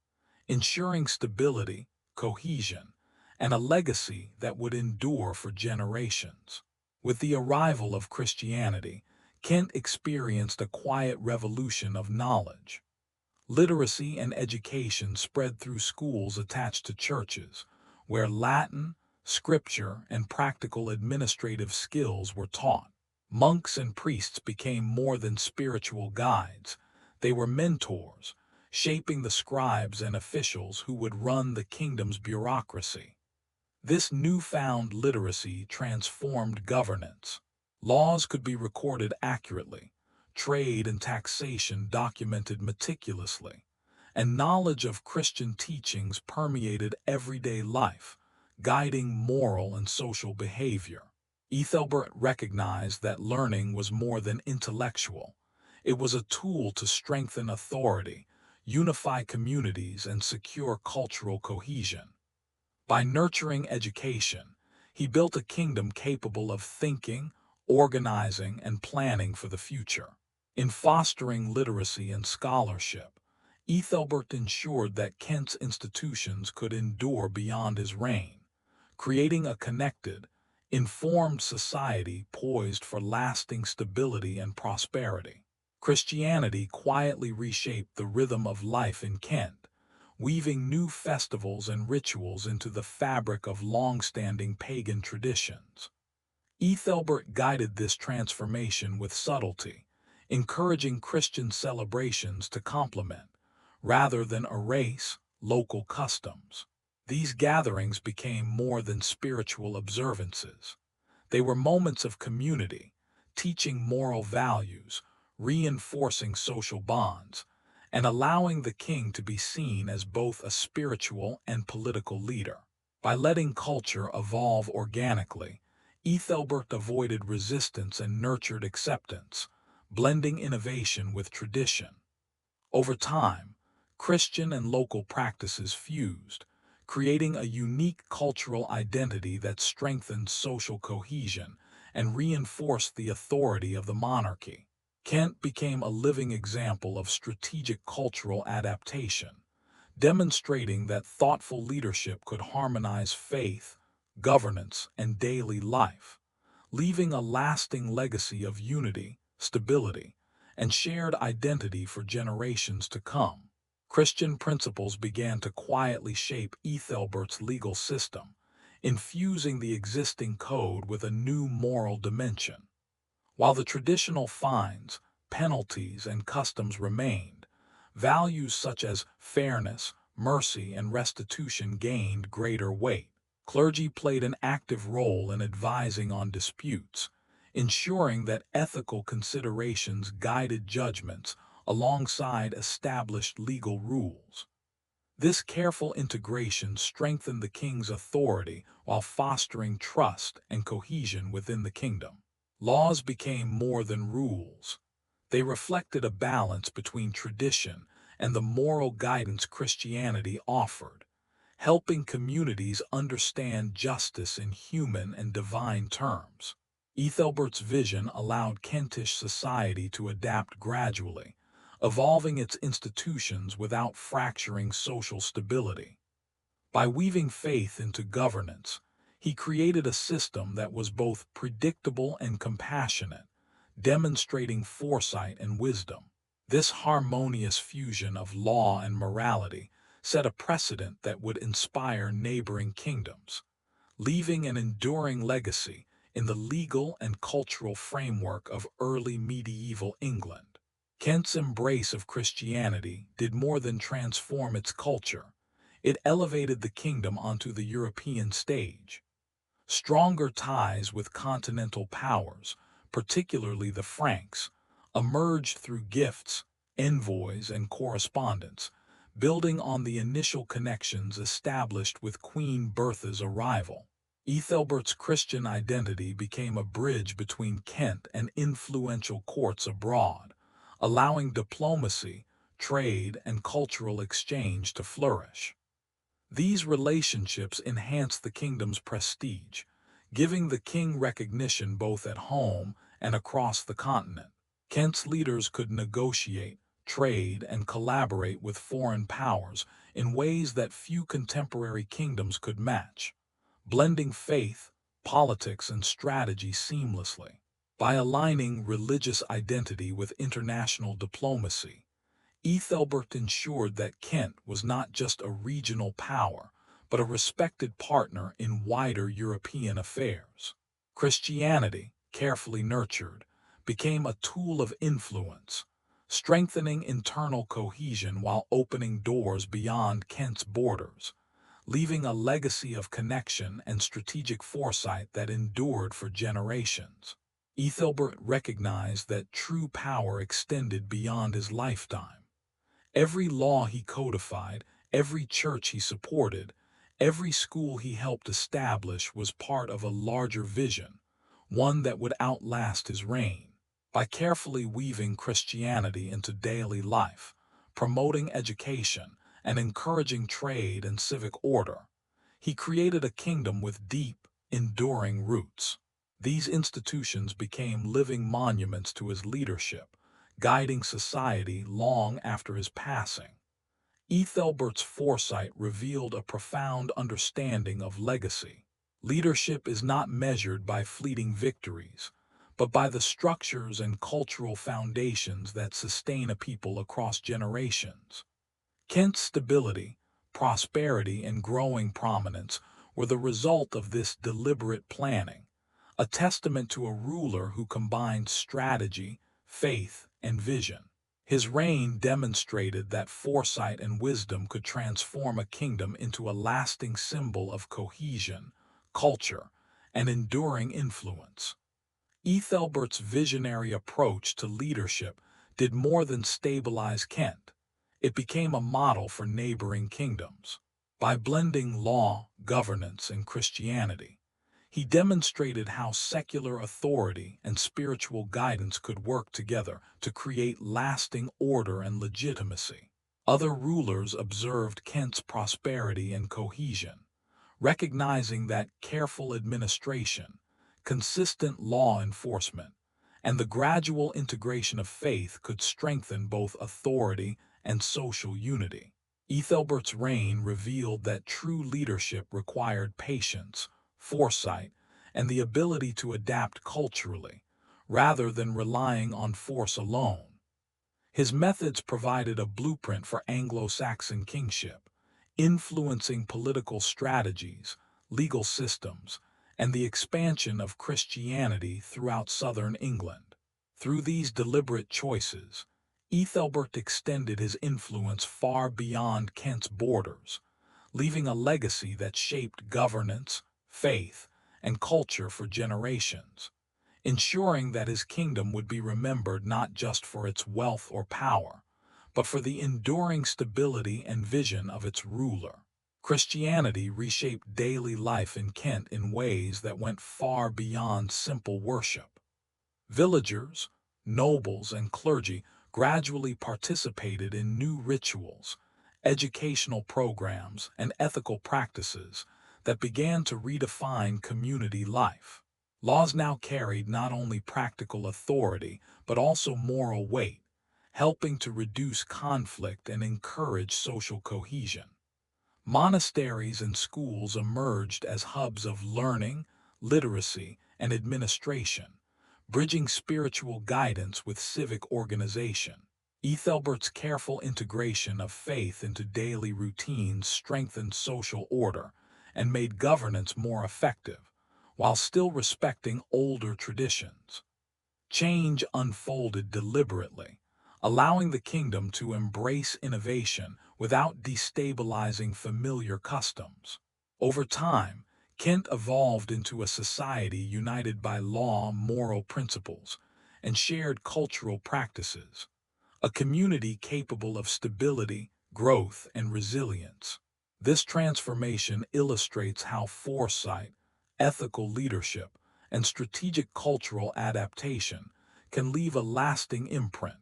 ensuring stability, cohesion, and a legacy that would endure for generations. With the arrival of Christianity, Kent experienced a quiet revolution of knowledge. Literacy and education spread through schools attached to churches, where Latin, scripture, and practical administrative skills were taught. Monks and priests became more than spiritual guides. They were mentors, shaping the scribes and officials who would run the kingdom's bureaucracy. This newfound literacy transformed governance. Laws could be recorded accurately, trade and taxation documented meticulously, and knowledge of Christian teachings permeated everyday life, guiding moral and social behavior. Æthelbert recognized that learning was more than intellectual. It was a tool to strengthen authority, unify communities, and secure cultural cohesion. By nurturing education, he built a kingdom capable of thinking, organizing, and planning for the future. In fostering literacy and scholarship, Æthelbert ensured that Kent's institutions could endure beyond his reign, creating a connected, informed society poised for lasting stability and prosperity. Christianity quietly reshaped the rhythm of life in Kent, weaving new festivals and rituals into the fabric of long-standing pagan traditions. Æthelbert guided this transformation with subtlety, encouraging Christian celebrations to complement, rather than erase, local customs. These gatherings became more than spiritual observances. They were moments of community, teaching moral values, reinforcing social bonds, and allowing the king to be seen as both a spiritual and political leader. By letting culture evolve organically, Æthelberht avoided resistance and nurtured acceptance, blending innovation with tradition. Over time, Christian and local practices fused, creating a unique cultural identity that strengthened social cohesion and reinforced the authority of the monarchy. Kent became a living example of strategic cultural adaptation, demonstrating that thoughtful leadership could harmonize faith, governance, and daily life, leaving a lasting legacy of unity, stability, and shared identity for generations to come. Christian principles began to quietly shape Æthelberht's legal system, infusing the existing code with a new moral dimension. While the traditional fines, penalties, and customs remained, values such as fairness, mercy, and restitution gained greater weight. Clergy played an active role in advising on disputes, ensuring that ethical considerations guided judgments alongside established legal rules. This careful integration strengthened the king's authority while fostering trust and cohesion within the kingdom. Laws became more than rules. They reflected a balance between tradition and the moral guidance Christianity offered, helping communities understand justice in human and divine terms. Æthelberht's vision allowed Kentish society to adapt gradually, evolving its institutions without fracturing social stability. By weaving faith into governance, he created a system that was both predictable and compassionate, demonstrating foresight and wisdom. This harmonious fusion of law and morality set a precedent that would inspire neighboring kingdoms, leaving an enduring legacy in the legal and cultural framework of early medieval England. Kent's embrace of Christianity did more than transform its culture. It elevated the kingdom onto the European stage. Stronger ties with continental powers, particularly the Franks, emerged through gifts, envoys, and correspondence, building on the initial connections established with Queen Bertha's arrival. Æthelberht's Christian identity became a bridge between Kent and influential courts abroad, allowing diplomacy, trade, and cultural exchange to flourish. These relationships enhanced the kingdom's prestige, giving the king recognition both at home and across the continent. Kent's leaders could negotiate, trade, and collaborate with foreign powers in ways that few contemporary kingdoms could match, blending faith, politics, and strategy seamlessly. By aligning religious identity with international diplomacy, Æthelberht ensured that Kent was not just a regional power, but a respected partner in wider European affairs. Christianity, carefully nurtured, became a tool of influence, strengthening internal cohesion while opening doors beyond Kent's borders, leaving a legacy of connection and strategic foresight that endured for generations. Æthelberht recognized that true power extended beyond his lifetime. Every law he codified, every church he supported, every school he helped establish was part of a larger vision, one that would outlast his reign. By carefully weaving Christianity into daily life, promoting education, and encouraging trade and civic order, he created a kingdom with deep, enduring roots. These institutions became living monuments to his leadership, guiding society long after his passing. Æthelberht's foresight revealed a profound understanding of legacy. Leadership is not measured by fleeting victories, but by the structures and cultural foundations that sustain a people across generations. Kent's stability, prosperity, and growing prominence were the result of this deliberate planning, a testament to a ruler who combined strategy, faith, and vision. His reign demonstrated that foresight and wisdom could transform a kingdom into a lasting symbol of cohesion, culture, and enduring influence. Æthelbert's visionary approach to leadership did more than stabilize Kent. It became a model for neighboring kingdoms. By blending law, governance, and Christianity, he demonstrated how secular authority and spiritual guidance could work together to create lasting order and legitimacy. Other rulers observed Kent's prosperity and cohesion, recognizing that careful administration, consistent law enforcement, and the gradual integration of faith could strengthen both authority and social unity. Æthelbert's reign revealed that true leadership required patience, foresight, and the ability to adapt culturally, rather than relying on force alone. His methods provided a blueprint for Anglo-Saxon kingship, influencing political strategies, legal systems, and the expansion of Christianity throughout southern England. Through these deliberate choices, Æthelbert extended his influence far beyond Kent's borders, leaving a legacy that shaped governance, faith, and culture for generations, ensuring that his kingdom would be remembered not just for its wealth or power, but for the enduring stability and vision of its ruler. Christianity reshaped daily life in Kent in ways that went far beyond simple worship. Villagers, nobles, and clergy gradually participated in new rituals, educational programs, and ethical practices that began to redefine community life. Laws now carried not only practical authority but also moral weight, helping to reduce conflict and encourage social cohesion. Monasteries and schools emerged as hubs of learning, literacy, and administration, bridging spiritual guidance with civic organization. Æthelbert's careful integration of faith into daily routines strengthened social order and made governance more effective, while still respecting older traditions. Change unfolded deliberately, allowing the kingdom to embrace innovation without destabilizing familiar customs. Over time, Kent evolved into a society united by law, moral principles, and shared cultural practices, a community capable of stability, growth, and resilience. This transformation illustrates how foresight, ethical leadership, and strategic cultural adaptation can leave a lasting imprint,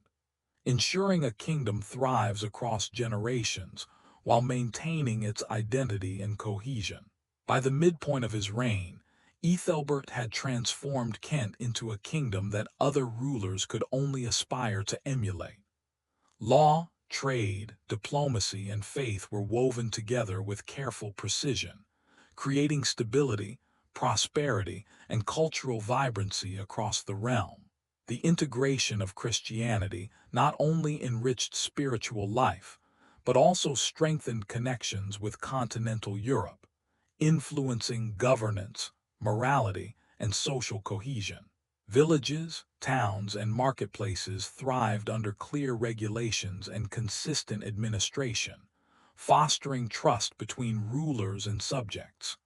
ensuring a kingdom thrives across generations while maintaining its identity and cohesion. By the midpoint of his reign, Æthelbert had transformed Kent into a kingdom that other rulers could only aspire to emulate. Law, trade, diplomacy, and faith were woven together with careful precision, creating stability, prosperity, and cultural vibrancy across the realm. The integration of Christianity not only enriched spiritual life, but also strengthened connections with continental Europe, influencing governance, morality, and social cohesion. Villages, towns, and marketplaces thrived under clear regulations and consistent administration, fostering trust between rulers and subjects.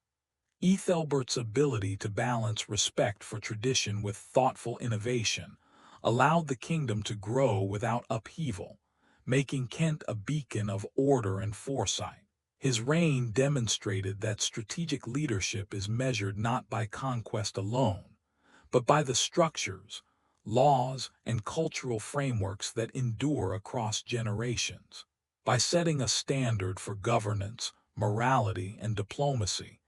Æthelbert's ability to balance respect for tradition with thoughtful innovation allowed the kingdom to grow without upheaval, making Kent a beacon of order and foresight. His reign demonstrated that strategic leadership is measured not by conquest alone, but by the structures, laws, and cultural frameworks that endure across generations. By setting a standard for governance, morality, and diplomacy,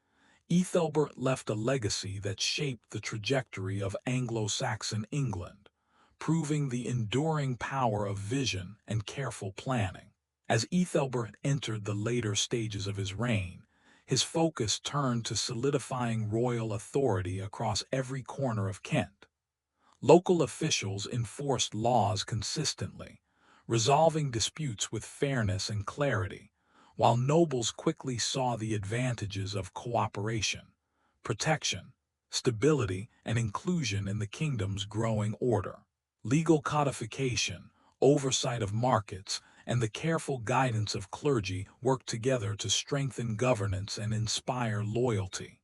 Æthelbert left a legacy that shaped the trajectory of Anglo-Saxon England, proving the enduring power of vision and careful planning. As Æthelbert entered the later stages of his reign, his focus turned to solidifying royal authority across every corner of Kent. Local officials enforced laws consistently, resolving disputes with fairness and clarity, while nobles quickly saw the advantages of cooperation, protection, stability, and inclusion in the kingdom's growing order. Legal codification, oversight of markets, and the careful guidance of clergy worked together to strengthen governance and inspire loyalty.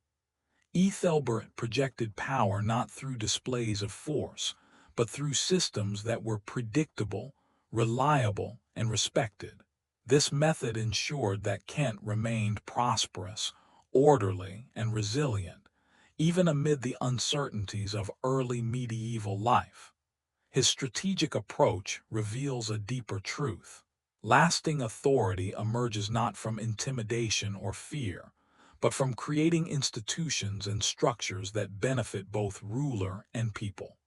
Æthelberht projected power not through displays of force, but through systems that were predictable, reliable, and respected. This method ensured that Kent remained prosperous, orderly, and resilient, even amid the uncertainties of early medieval life. His strategic approach reveals a deeper truth. Lasting authority emerges not from intimidation or fear, but from creating institutions and structures that benefit both ruler and people.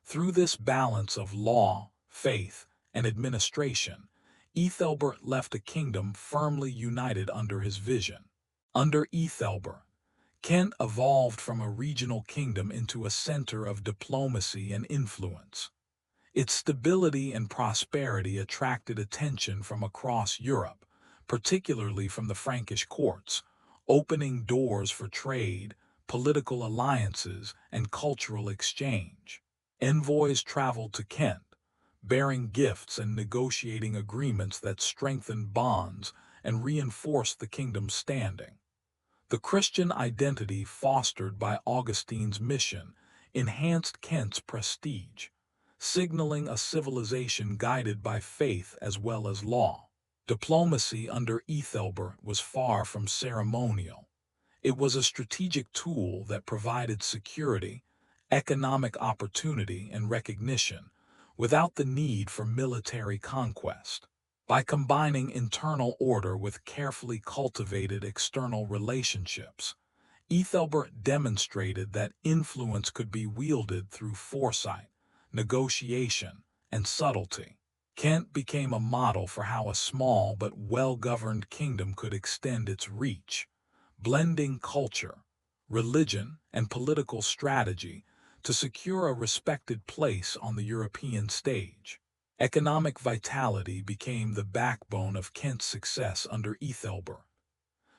Through this balance of law, faith, and administration, Æthelbert left a kingdom firmly united under his vision. Under Æthelbert, Kent evolved from a regional kingdom into a center of diplomacy and influence. Its stability and prosperity attracted attention from across Europe, particularly from the Frankish courts, opening doors for trade, political alliances, and cultural exchange. Envoys traveled to Kent, bearing gifts and negotiating agreements that strengthened bonds and reinforced the kingdom's standing. The Christian identity fostered by Augustine's mission enhanced Kent's prestige, signaling a civilization guided by faith as well as law. Diplomacy under Æthelbert was far from ceremonial. It was a strategic tool that provided security, economic opportunity, and recognition, without the need for military conquest. By combining internal order with carefully cultivated external relationships, Æthelbert demonstrated that influence could be wielded through foresight, negotiation, and subtlety. Kent became a model for how a small but well-governed kingdom could extend its reach, blending culture, religion, and political strategy to secure a respected place on the European stage. Economic vitality became the backbone of Kent's success under Æthelbert.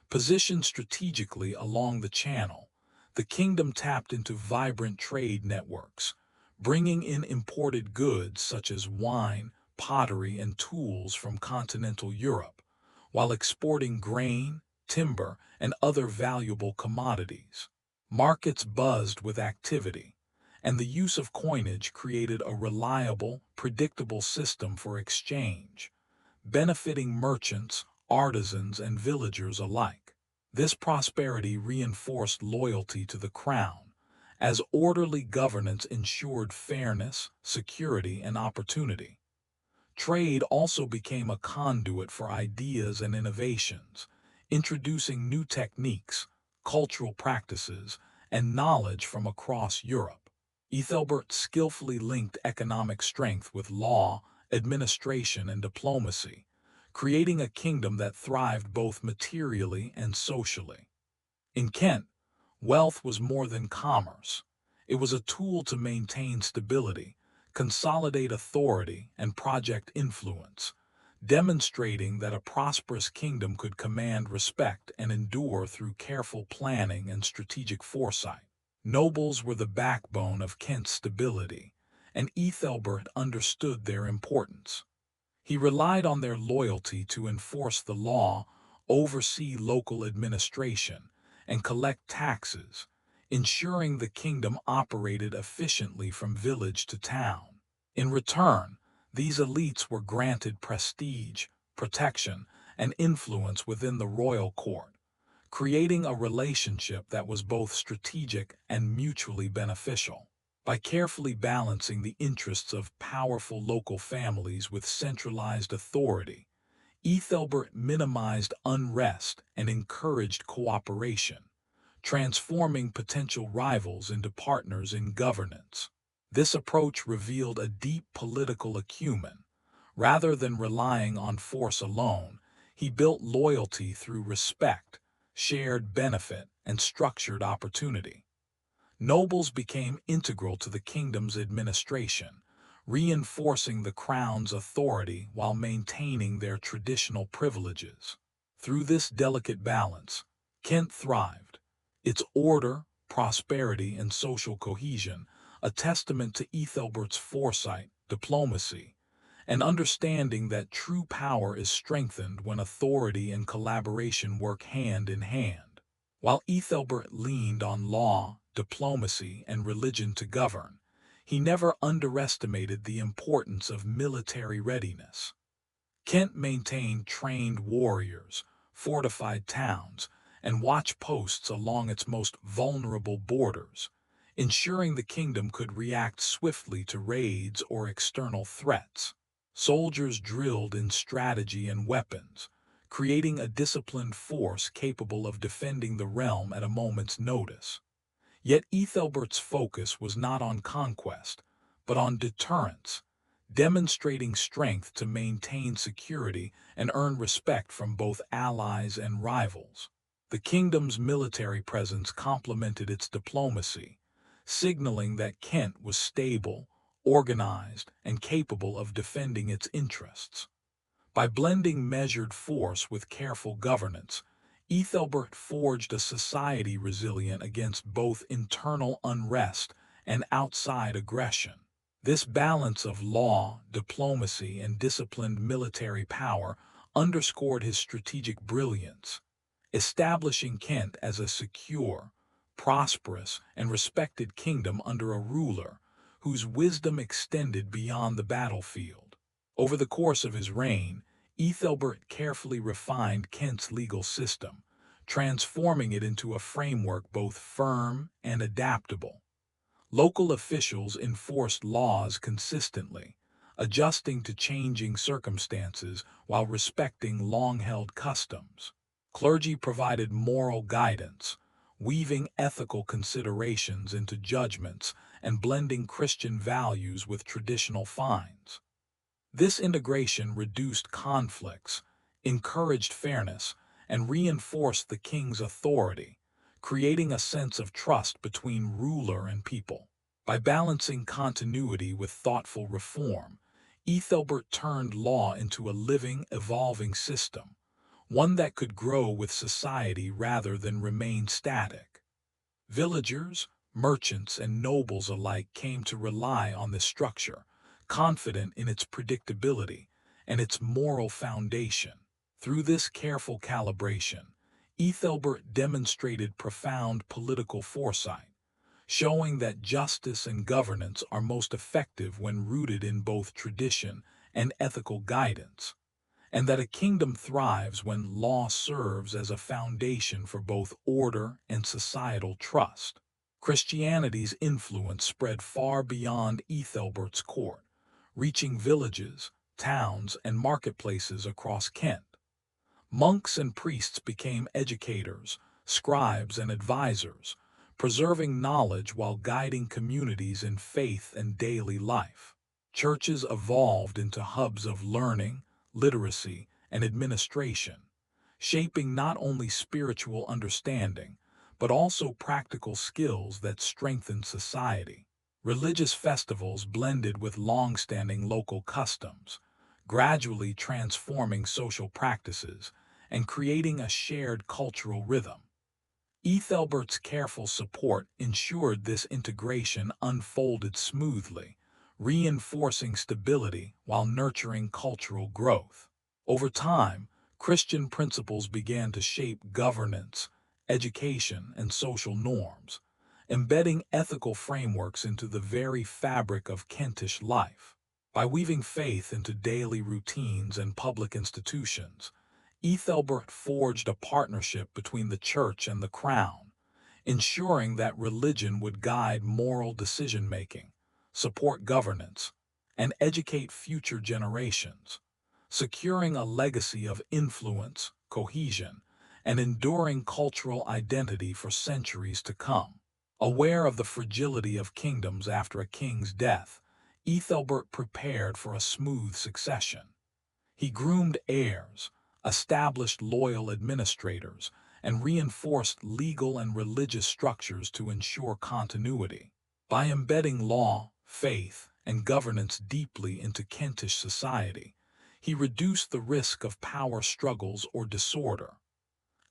Positioned strategically along the Channel, the kingdom tapped into vibrant trade networks, bringing in imported goods such as wine, pottery, and tools from continental Europe, while exporting grain, timber, and other valuable commodities. Markets buzzed with activity, and the use of coinage created a reliable, predictable system for exchange, benefiting merchants, artisans, and villagers alike. This prosperity reinforced loyalty to the crown, as orderly governance ensured fairness, security, and opportunity. Trade also became a conduit for ideas and innovations, introducing new techniques, cultural practices, and knowledge from across Europe. Æthelbert skillfully linked economic strength with law, administration, and diplomacy, creating a kingdom that thrived both materially and socially. In Kent, wealth was more than commerce. It was a tool to maintain stability, consolidate authority, and project influence, demonstrating that a prosperous kingdom could command respect and endure through careful planning and strategic foresight. Nobles were the backbone of Kent's stability, and Æthelbert understood their importance. He relied on their loyalty to enforce the law, oversee local administration, and collect taxes, ensuring the kingdom operated efficiently from village to town. In return, these elites were granted prestige, protection, and influence within the royal court, creating a relationship that was both strategic and mutually beneficial. By carefully balancing the interests of powerful local families with centralized authority, Æthelbert minimized unrest and encouraged cooperation, transforming potential rivals into partners in governance. This approach revealed a deep political acumen. Rather than relying on force alone, he built loyalty through respect, shared benefit, and structured opportunity. Nobles became integral to the kingdom's administration, reinforcing the crown's authority while maintaining their traditional privileges. Through this delicate balance, Kent thrived, its order, prosperity, and social cohesion a testament to Æthelbert's foresight, diplomacy, and understanding that true power is strengthened when authority and collaboration work hand in hand. While Æthelberht leaned on law, diplomacy, and religion to govern, he never underestimated the importance of military readiness. Kent maintained trained warriors, fortified towns, and watch posts along its most vulnerable borders, ensuring the kingdom could react swiftly to raids or external threats. Soldiers drilled in strategy and weapons, creating a disciplined force capable of defending the realm at a moment's notice. Yet Æthelberht's focus was not on conquest, but on deterrence, demonstrating strength to maintain security and earn respect from both allies and rivals. The kingdom's military presence complemented its diplomacy, signaling that Kent was stable, organized, and capable of defending its interests. By blending measured force with careful governance, Æthelberht forged a society resilient against both internal unrest and outside aggression. This balance of law, diplomacy, and disciplined military power underscored his strategic brilliance, establishing Kent as a secure, prosperous, and respected kingdom under a ruler whose wisdom extended beyond the battlefield. Over the course of his reign, Æthelberht carefully refined Kent's legal system, transforming it into a framework both firm and adaptable. Local officials enforced laws consistently, adjusting to changing circumstances while respecting long-held customs. Clergy provided moral guidance, weaving ethical considerations into judgments and blending Christian values with traditional finds. This integration reduced conflicts, encouraged fairness, and reinforced the king's authority, creating a sense of trust between ruler and people. By balancing continuity with thoughtful reform, Æthelberht turned law into a living, evolving system, one that could grow with society rather than remain static. Villagers, merchants, and nobles alike came to rely on this structure, confident in its predictability and its moral foundation. Through this careful calibration, Æthelberht demonstrated profound political foresight, showing that justice and governance are most effective when rooted in both tradition and ethical guidance, and that a kingdom thrives when law serves as a foundation for both order and societal trust. Christianity's influence spread far beyond Æthelberht's court, reaching villages, towns, and marketplaces across Kent. Monks and priests became educators, scribes, and advisors, preserving knowledge while guiding communities in faith and daily life. Churches evolved into hubs of learning, literacy, and administration, shaping not only spiritual understanding, but also practical skills that strengthen society. Religious festivals blended with long-standing local customs, gradually transforming social practices and creating a shared cultural rhythm. Æthelberht's careful support ensured this integration unfolded smoothly, reinforcing stability while nurturing cultural growth. Over time, Christian principles began to shape governance, education, and social norms, embedding ethical frameworks into the very fabric of Kentish life. By weaving faith into daily routines and public institutions, Æthelberht forged a partnership between the church and the crown, ensuring that religion would guide moral decision-making, support governance, and educate future generations, securing a legacy of influence, cohesion, and enduring cultural identity for centuries to come. Aware of the fragility of kingdoms after a king's death, Æthelberht prepared for a smooth succession. He groomed heirs, established loyal administrators, and reinforced legal and religious structures to ensure continuity. By embedding law, faith, and governance deeply into Kentish society, he reduced the risk of power struggles or disorder.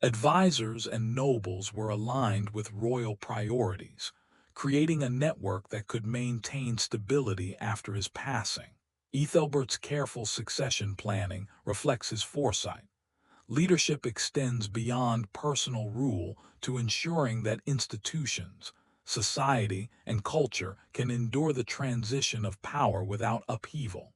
Advisors and nobles were aligned with royal priorities, creating a network that could maintain stability after his passing. Æthelberht's careful succession planning reflects his foresight, Leadership extends beyond personal rule to ensuring that institutions, society, and culture can endure the transition of power without upheaval.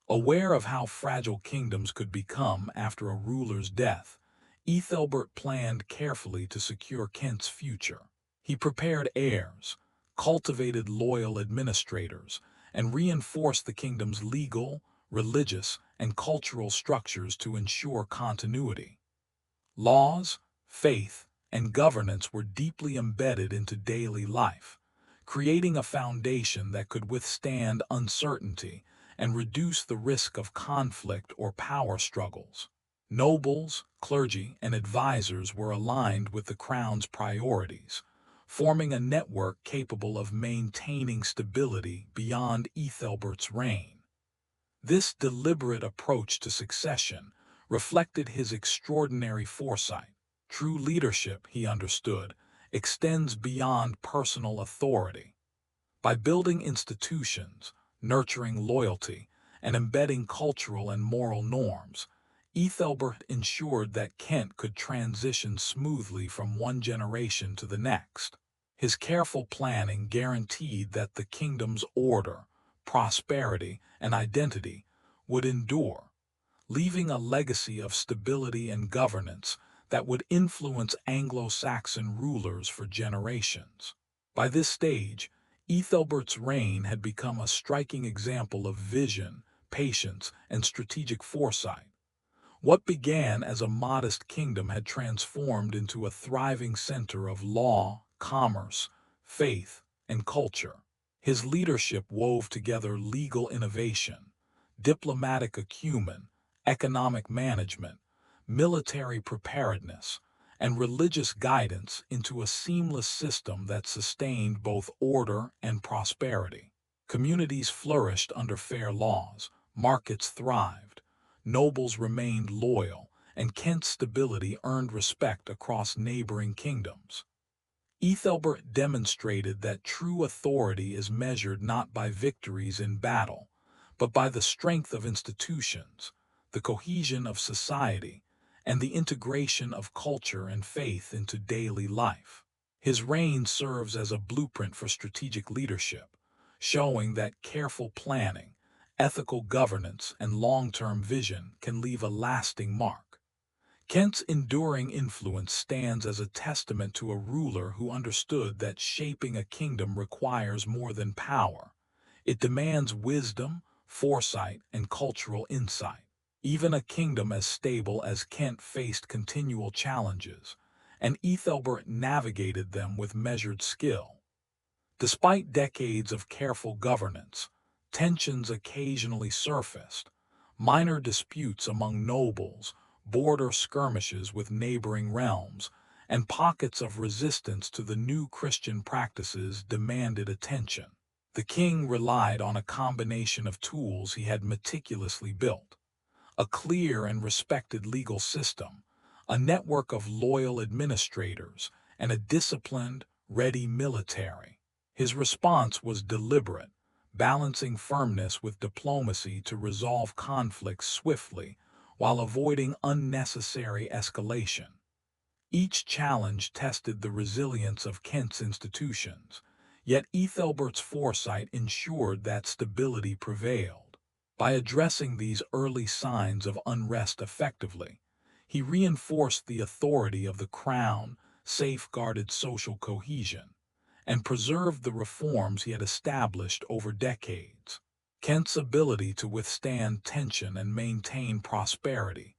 Aware of how fragile kingdoms could become after a ruler's death, Æthelberht planned carefully to secure Kent's future. He prepared heirs, cultivated loyal administrators, and reinforced the kingdom's legal, religious, and cultural structures to ensure continuity. Laws, faith, and governance were deeply embedded into daily life, creating a foundation that could withstand uncertainty and reduce the risk of conflict or power struggles. Nobles, clergy, and advisors were aligned with the crown's priorities, forming a network capable of maintaining stability beyond Æthelberht's reign. This deliberate approach to succession reflected his extraordinary foresight. True leadership, he understood, extends beyond personal authority. By building institutions, nurturing loyalty, and embedding cultural and moral norms, Æthelberht ensured that Kent could transition smoothly from one generation to the next. His careful planning guaranteed that the kingdom's order, prosperity, and identity would endure, leaving a legacy of stability and governance that would influence Anglo-Saxon rulers for generations. By this stage, Æthelberht's reign had become a striking example of vision, patience, and strategic foresight. What began as a modest kingdom had transformed into a thriving center of law, commerce, faith, and culture. His leadership wove together legal innovation, diplomatic acumen, economic management, military preparedness, and religious guidance into a seamless system that sustained both order and prosperity. Communities flourished under fair laws, markets thrived, nobles remained loyal, and Kent's stability earned respect across neighboring kingdoms. Æthelberht demonstrated that true authority is measured not by victories in battle, but by the strength of institutions, the cohesion of society, and the integration of culture and faith into daily life. His reign serves as a blueprint for strategic leadership, showing that careful planning, ethical governance, and long-term vision can leave a lasting mark. Kent's enduring influence stands as a testament to a ruler who understood that shaping a kingdom requires more than power. It demands wisdom, foresight, and cultural insight. Even a kingdom as stable as Kent faced continual challenges, and Æthelberht navigated them with measured skill. Despite decades of careful governance, tensions occasionally surfaced. Minor disputes among nobles, border skirmishes with neighboring realms, and pockets of resistance to the new Christian practices demanded attention. The king relied on a combination of tools he had meticulously built: a clear and respected legal system, a network of loyal administrators, and a disciplined, ready military. His response was deliberate, balancing firmness with diplomacy to resolve conflicts swiftly while avoiding unnecessary escalation. Each challenge tested the resilience of Kent's institutions, yet Æthelberht's foresight ensured that stability prevailed. By addressing these early signs of unrest effectively, he reinforced the authority of the crown, safeguarded social cohesion, and preserved the reforms he had established over decades. Kent's ability to withstand tension and maintain prosperity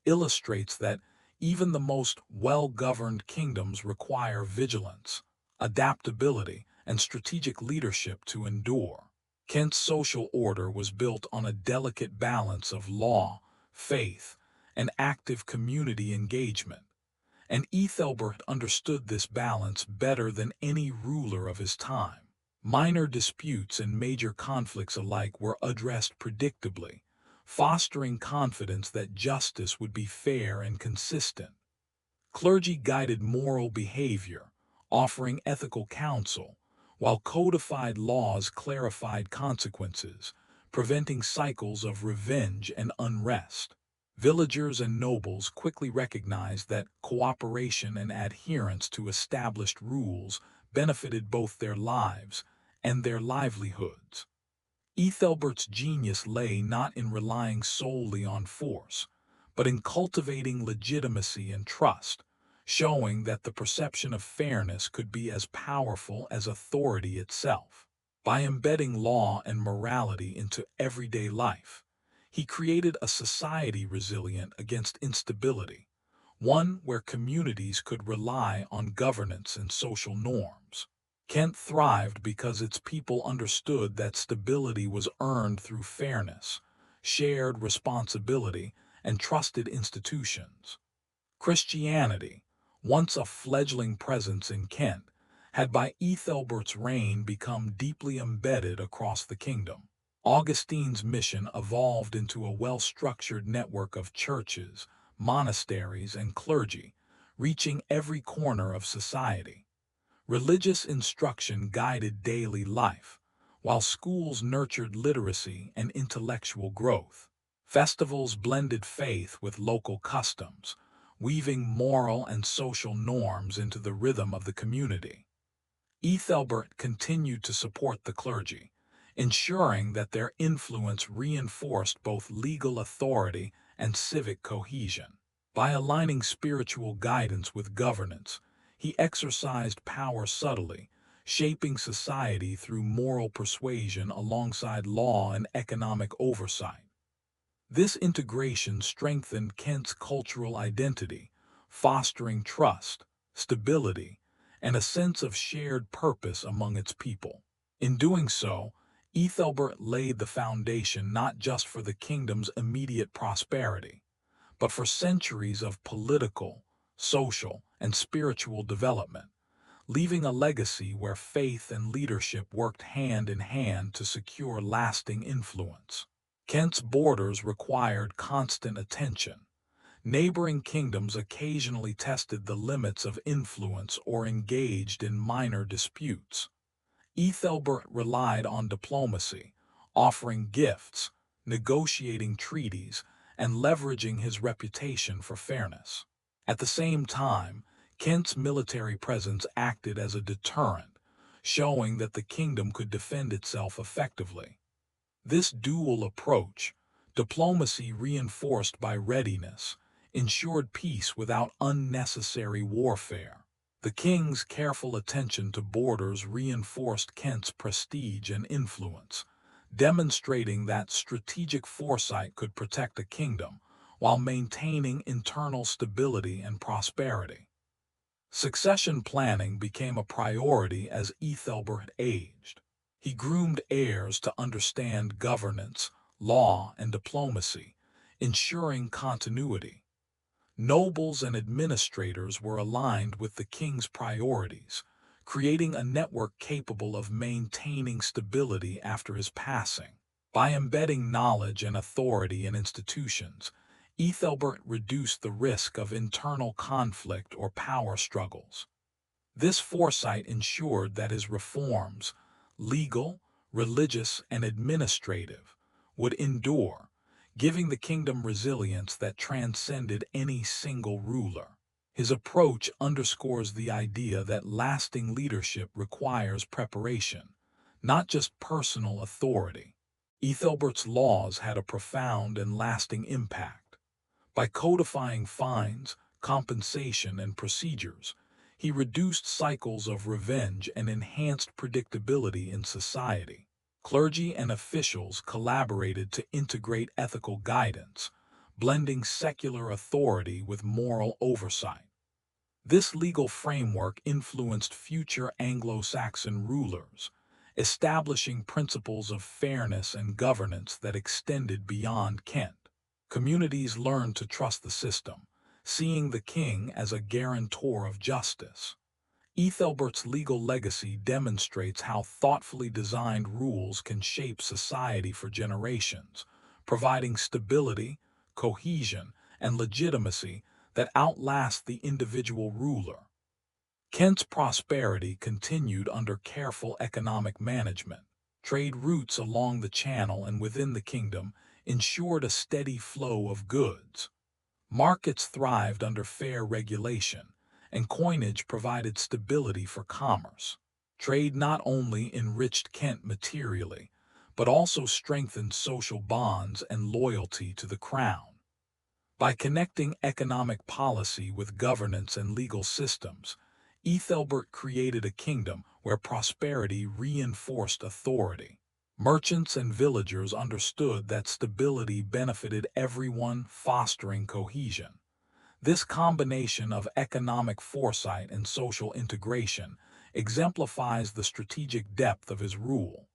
illustrates that even the most well-governed kingdoms require vigilance, adaptability, and strategic leadership to endure. Kent's social order was built on a delicate balance of law, faith, and active community engagement, and Æthelberht understood this balance better than any ruler of his time. Minor disputes and major conflicts alike were addressed predictably, fostering confidence that justice would be fair and consistent. Clergy guided moral behavior, offering ethical counsel, while codified laws clarified consequences, preventing cycles of revenge and unrest. Villagers and nobles quickly recognized that cooperation and adherence to established rules benefited both their lives and their livelihoods. Æthelbert's genius lay not in relying solely on force, but in cultivating legitimacy and trust, showing that the perception of fairness could be as powerful as authority itself. By embedding law and morality into everyday life, he created a society resilient against instability, one where communities could rely on governance and social norms. Kent thrived because its people understood that stability was earned through fairness, shared responsibility, and trusted institutions. Christianity, once a fledgling presence in Kent, had by Æthelbert's reign become deeply embedded across the kingdom. Augustine's mission evolved into a well-structured network of churches, monasteries, and clergy, reaching every corner of society. Religious instruction guided daily life, while schools nurtured literacy and intellectual growth. Festivals blended faith with local customs, weaving moral and social norms into the rhythm of the community. Æthelbert continued to support the clergy, ensuring that their influence reinforced both legal authority and civic cohesion. By aligning spiritual guidance with governance, he exercised power subtly, shaping society through moral persuasion alongside law and economic oversight. This integration strengthened Kent's cultural identity, fostering trust, stability, and a sense of shared purpose among its people. In doing so, Æthelbert laid the foundation not just for the kingdom's immediate prosperity, but for centuries of political, social, and spiritual development, leaving a legacy where faith and leadership worked hand in hand to secure lasting influence. Kent's borders required constant attention. Neighboring kingdoms occasionally tested the limits of influence or engaged in minor disputes. Æthelbert relied on diplomacy, offering gifts, negotiating treaties, and leveraging his reputation for fairness. At the same time, Kent's military presence acted as a deterrent, showing that the kingdom could defend itself effectively. This dual approach, diplomacy reinforced by readiness, ensured peace without unnecessary warfare. The king's careful attention to borders reinforced Kent's prestige and influence, demonstrating that strategic foresight could protect a kingdom while maintaining internal stability and prosperity. Succession planning became a priority as Æthelbert aged. He groomed heirs to understand governance, law, and diplomacy, ensuring continuity. Nobles and administrators were aligned with the king's priorities, creating a network capable of maintaining stability after his passing. By embedding knowledge and authority in institutions, Æthelbert reduced the risk of internal conflict or power struggles. This foresight ensured that his reforms, legal, religious, and administrative, would endure, giving the kingdom resilience that transcended any single ruler. His approach underscores the idea that lasting leadership requires preparation, not just personal authority. Æthelbert's laws had a profound and lasting impact. By codifying fines, compensation, and procedures, he reduced cycles of revenge and enhanced predictability in society. Clergy and officials collaborated to integrate ethical guidance, blending secular authority with moral oversight. This legal framework influenced future Anglo-Saxon rulers, establishing principles of fairness and governance that extended beyond Kent. Communities learned to trust the system, seeing the king as a guarantor of justice. Æthelbert's legal legacy demonstrates how thoughtfully designed rules can shape society for generations, providing stability, cohesion, and legitimacy that outlast the individual ruler. Kent's prosperity continued under careful economic management. Trade routes along the Channel and within the kingdom ensured a steady flow of goods. Markets thrived under fair regulation, and coinage provided stability for commerce. Trade not only enriched Kent materially, but also strengthened social bonds and loyalty to the crown. By connecting economic policy with governance and legal systems, Æthelberht created a kingdom where prosperity reinforced authority. Merchants and villagers understood that stability benefited everyone, fostering cohesion. This combination of economic foresight and social integration exemplifies the strategic depth of his rule.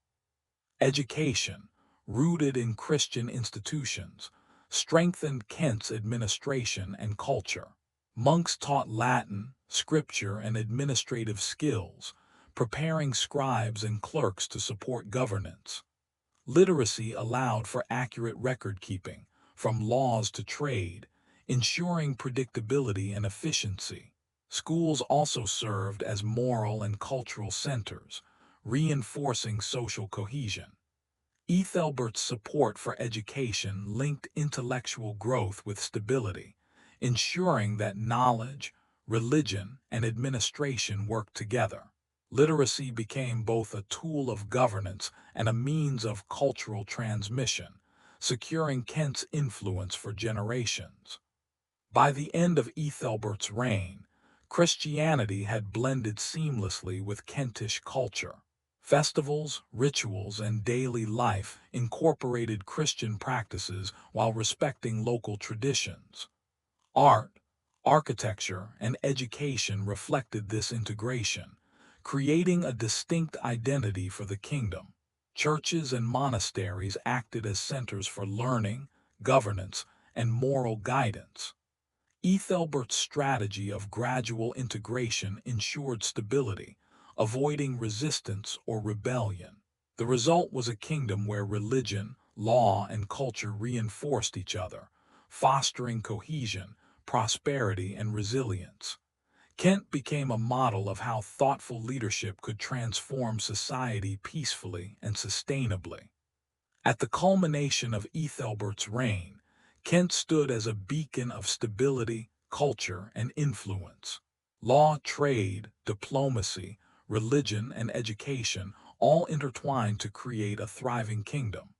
Education, rooted in Christian institutions, strengthened Kent's administration and culture. Monks taught Latin, scripture, and administrative skills, preparing scribes and clerks to support governance. Literacy allowed for accurate record-keeping, from laws to trade, ensuring predictability and efficiency. Schools also served as moral and cultural centers, reinforcing social cohesion. Æthelberht's support for education linked intellectual growth with stability, ensuring that knowledge, religion, and administration worked together. Literacy became both a tool of governance and a means of cultural transmission, securing Kent's influence for generations. By the end of Æthelberht's reign, Christianity had blended seamlessly with Kentish culture. Festivals, rituals, and daily life incorporated Christian practices while respecting local traditions. Art, architecture, and education reflected this integration, creating a distinct identity for the kingdom. Churches and monasteries acted as centers for learning, governance, and moral guidance. Æthelberht's strategy of gradual integration ensured stability, avoiding resistance or rebellion. The result was a kingdom where religion, law, and culture reinforced each other, fostering cohesion, prosperity, and resilience. Kent became a model of how thoughtful leadership could transform society peacefully and sustainably. At the culmination of Æthelberht's reign, Kent stood as a beacon of stability, culture, and influence. Law, trade, diplomacy, religion, and education all intertwined to create a thriving kingdom.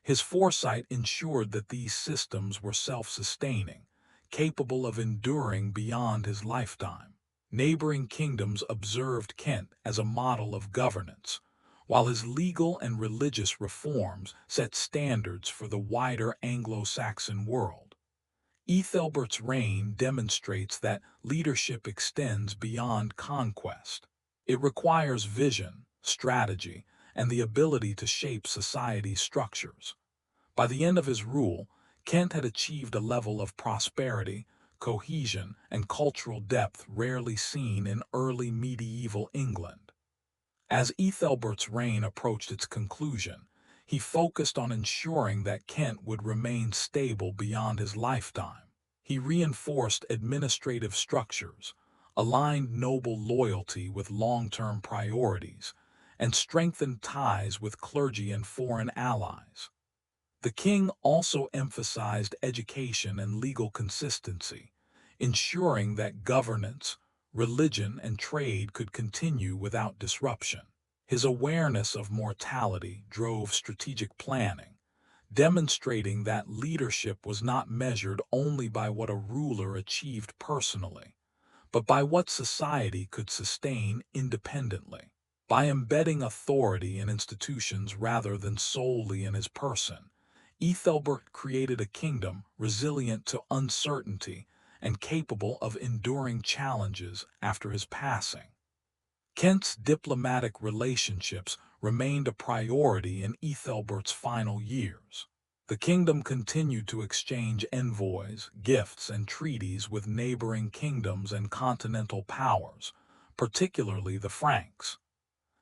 His foresight ensured that these systems were self-sustaining, capable of enduring beyond his lifetime. Neighboring kingdoms observed Kent as a model of governance, while his legal and religious reforms set standards for the wider Anglo-Saxon world. Æthelberht's reign demonstrates that leadership extends beyond conquest. It requires vision, strategy, and the ability to shape society's structures. By the end of his rule, Kent had achieved a level of prosperity, cohesion, and cultural depth rarely seen in early medieval England. As Æthelberht's reign approached its conclusion, he focused on ensuring that Kent would remain stable beyond his lifetime. He reinforced administrative structures, aligned noble loyalty with long-term priorities, and strengthened ties with clergy and foreign allies. The king also emphasized education and legal consistency, ensuring that governance, religion, and trade could continue without disruption. His awareness of mortality drove strategic planning, demonstrating that leadership was not measured only by what a ruler achieved personally, but by what society could sustain independently. By embedding authority in institutions rather than solely in his person, Æthelberht created a kingdom resilient to uncertainty and capable of enduring challenges after his passing. Kent's diplomatic relationships remained a priority in Æthelberht's final years. The kingdom continued to exchange envoys, gifts, and treaties with neighboring kingdoms and continental powers, particularly the Franks.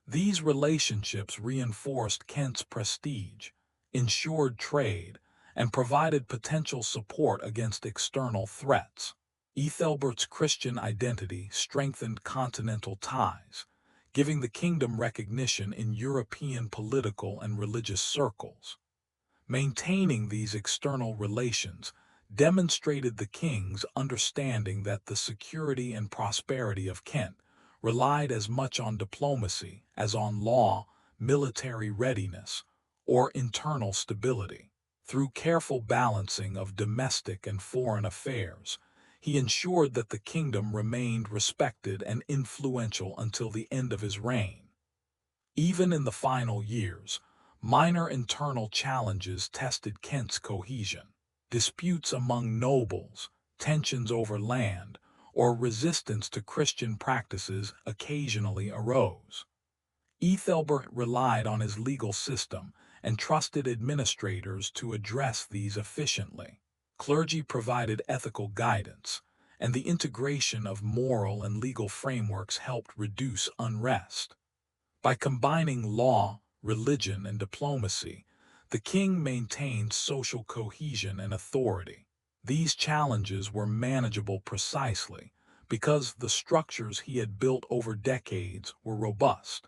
These relationships reinforced Kent's prestige, ensured trade, and provided potential support against external threats. Æthelberht's Christian identity strengthened continental ties, giving the kingdom recognition in European political and religious circles. Maintaining these external relations demonstrated the king's understanding that the security and prosperity of Kent relied as much on diplomacy as on law, military readiness, or internal stability. Through careful balancing of domestic and foreign affairs, he ensured that the kingdom remained respected and influential until the end of his reign. Even in the final years, minor internal challenges tested Kent's cohesion. Disputes among nobles, tensions over land, or resistance to Christian practices occasionally arose. Æthelberht relied on his legal system and trusted administrators to address these efficiently. Clergy provided ethical guidance, and the integration of moral and legal frameworks helped reduce unrest. By combining law, religion, and diplomacy, the king maintained social cohesion and authority. These challenges were manageable precisely because the structures he had built over decades were robust.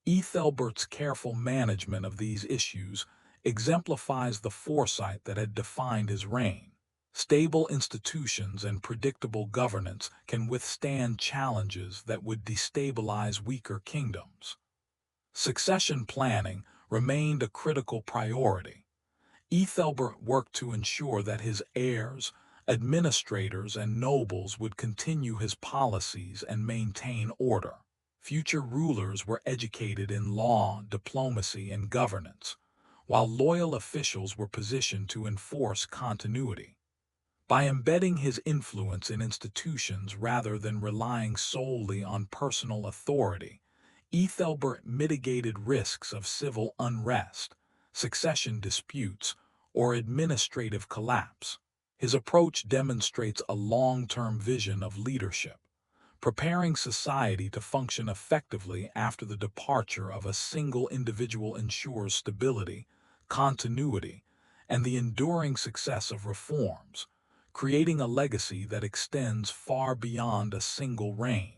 Æthelberht's careful management of these issues exemplifies the foresight that had defined his reign. Stable institutions and predictable governance can withstand challenges that would destabilize weaker kingdoms. Succession planning remained a critical priority. Æthelberht worked to ensure that his heirs, administrators, and nobles would continue his policies and maintain order. Future rulers were educated in law, diplomacy, and governance, while loyal officials were positioned to enforce continuity. By embedding his influence in institutions rather than relying solely on personal authority, Æthelberht mitigated risks of civil unrest, succession disputes, or administrative collapse. His approach demonstrates a long-term vision of leadership, preparing society to function effectively after the departure of a single individual ensures stability, continuity, and the enduring success of reforms, creating a legacy that extends far beyond a single reign.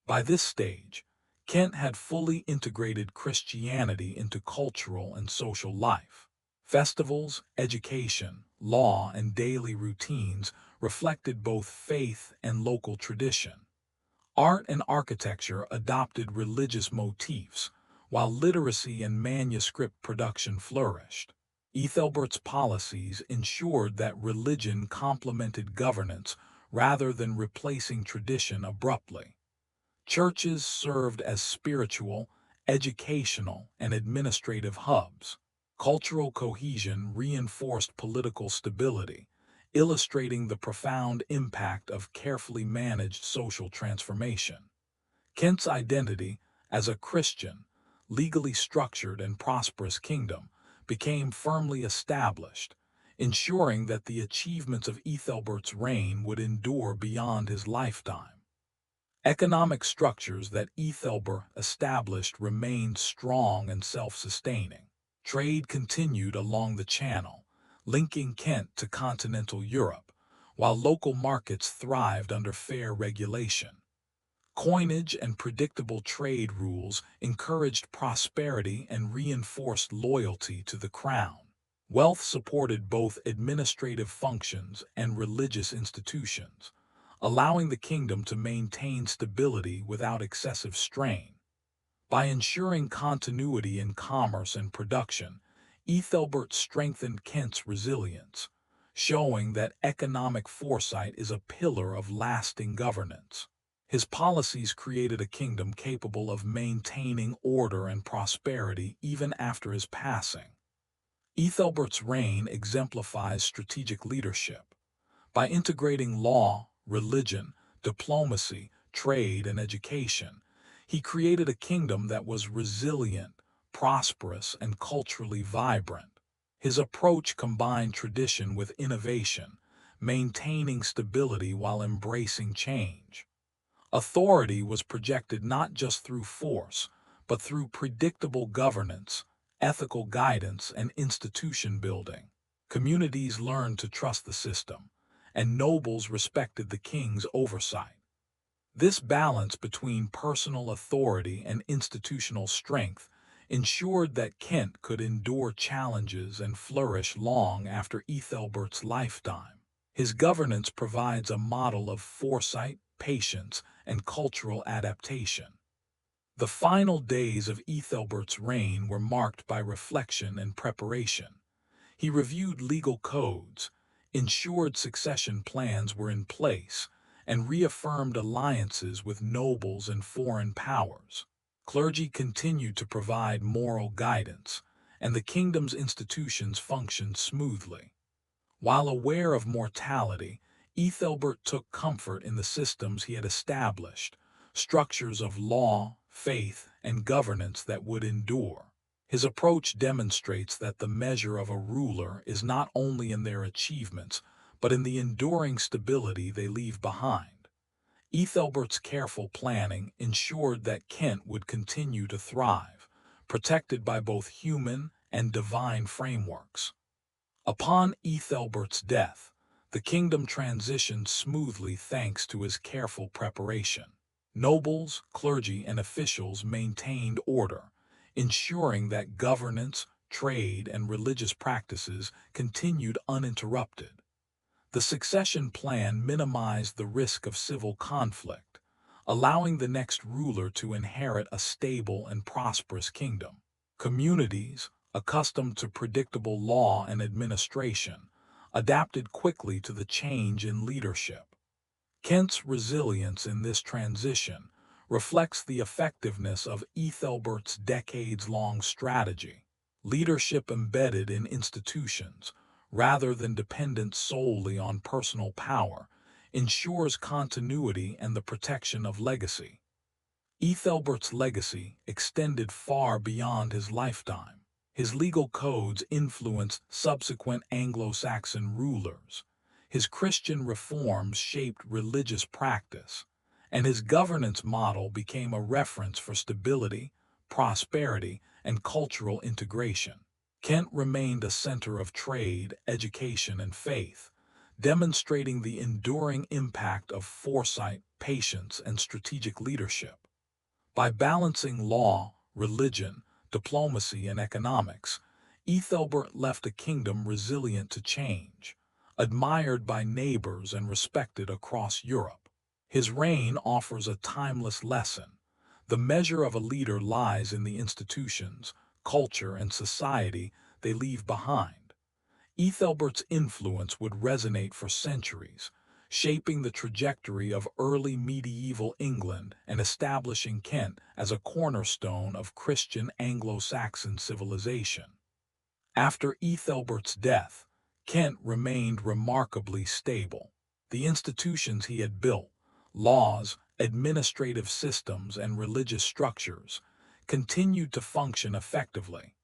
By this stage, Kent had fully integrated Christianity into cultural and social life. Festivals, education, law, and daily routines reflected both faith and local tradition. Art and architecture adopted religious motifs, while literacy and manuscript production flourished. Æthelberht's policies ensured that religion complemented governance rather than replacing tradition abruptly. Churches served as spiritual, educational, and administrative hubs. Cultural cohesion reinforced political stability, illustrating the profound impact of carefully managed social transformation. Kent's identity as a Christian, legally structured and prosperous kingdom became firmly established, ensuring that the achievements of Æthelberht's reign would endure beyond his lifetime. Economic structures that Æthelberht established remained strong and self-sustaining. Trade continued along the Channel, linking Kent to continental Europe, while local markets thrived under fair regulation. Coinage and predictable trade rules encouraged prosperity and reinforced loyalty to the crown. Wealth supported both administrative functions and religious institutions, allowing the kingdom to maintain stability without excessive strain. By ensuring continuity in commerce and production, Æthelberht strengthened Kent's resilience, showing that economic foresight is a pillar of lasting governance. His policies created a kingdom capable of maintaining order and prosperity even after his passing. Æthelberht's reign exemplifies strategic leadership. By integrating law, religion, diplomacy, trade, and education, he created a kingdom that was resilient, prosperous, and culturally vibrant. His approach combined tradition with innovation, maintaining stability while embracing change. Authority was projected not just through force, but through predictable governance, ethical guidance, and institution building. Communities learned to trust the system, and nobles respected the king's oversight. This balance between personal authority and institutional strength ensured that Kent could endure challenges and flourish long after Æthelberht's lifetime. His governance provides a model of foresight, patience, and cultural adaptation. The final days of Æthelberht's reign were marked by reflection and preparation. He reviewed legal codes, ensured succession plans were in place, and reaffirmed alliances with nobles and foreign powers. Clergy continued to provide moral guidance, and the kingdom's institutions functioned smoothly. While aware of mortality, Æthelbert took comfort in the systems he had established, structures of law, faith, and governance that would endure. His approach demonstrates that the measure of a ruler is not only in their achievements, but in the enduring stability they leave behind. Æthelbert's careful planning ensured that Kent would continue to thrive, protected by both human and divine frameworks. Upon Æthelbert's death, the kingdom transitioned smoothly thanks to his careful preparation. Nobles, clergy, and officials maintained order, ensuring that governance, trade, and religious practices continued uninterrupted. The succession plan minimized the risk of civil conflict, allowing the next ruler to inherit a stable and prosperous kingdom. Communities, accustomed to predictable law and administration, adapted quickly to the change in leadership. Kent's resilience in this transition reflects the effectiveness of Æthelbert's decades-long strategy. Leadership embedded in institutions, rather than dependent solely on personal power, ensures continuity and the protection of legacy. Æthelbert's legacy extended far beyond his lifetime. His legal codes influenced subsequent Anglo-Saxon rulers. His Christian reforms shaped religious practice, and his governance model became a reference for stability, prosperity, and cultural integration. Kent remained a center of trade, education, and faith, demonstrating the enduring impact of foresight, patience, and strategic leadership. By balancing law, religion, diplomacy, and economics, Æthelbert left a kingdom resilient to change, admired by neighbors and respected across Europe. His reign offers a timeless lesson. The measure of a leader lies in the institutions, culture, and society they leave behind. Æthelbert's influence would resonate for centuries, shaping the trajectory of early medieval England and establishing Kent as a cornerstone of Christian Anglo-Saxon civilization. After Æthelbert's death, Kent remained remarkably stable. The institutions he had built, laws, administrative systems, and religious structures, continued to function effectively.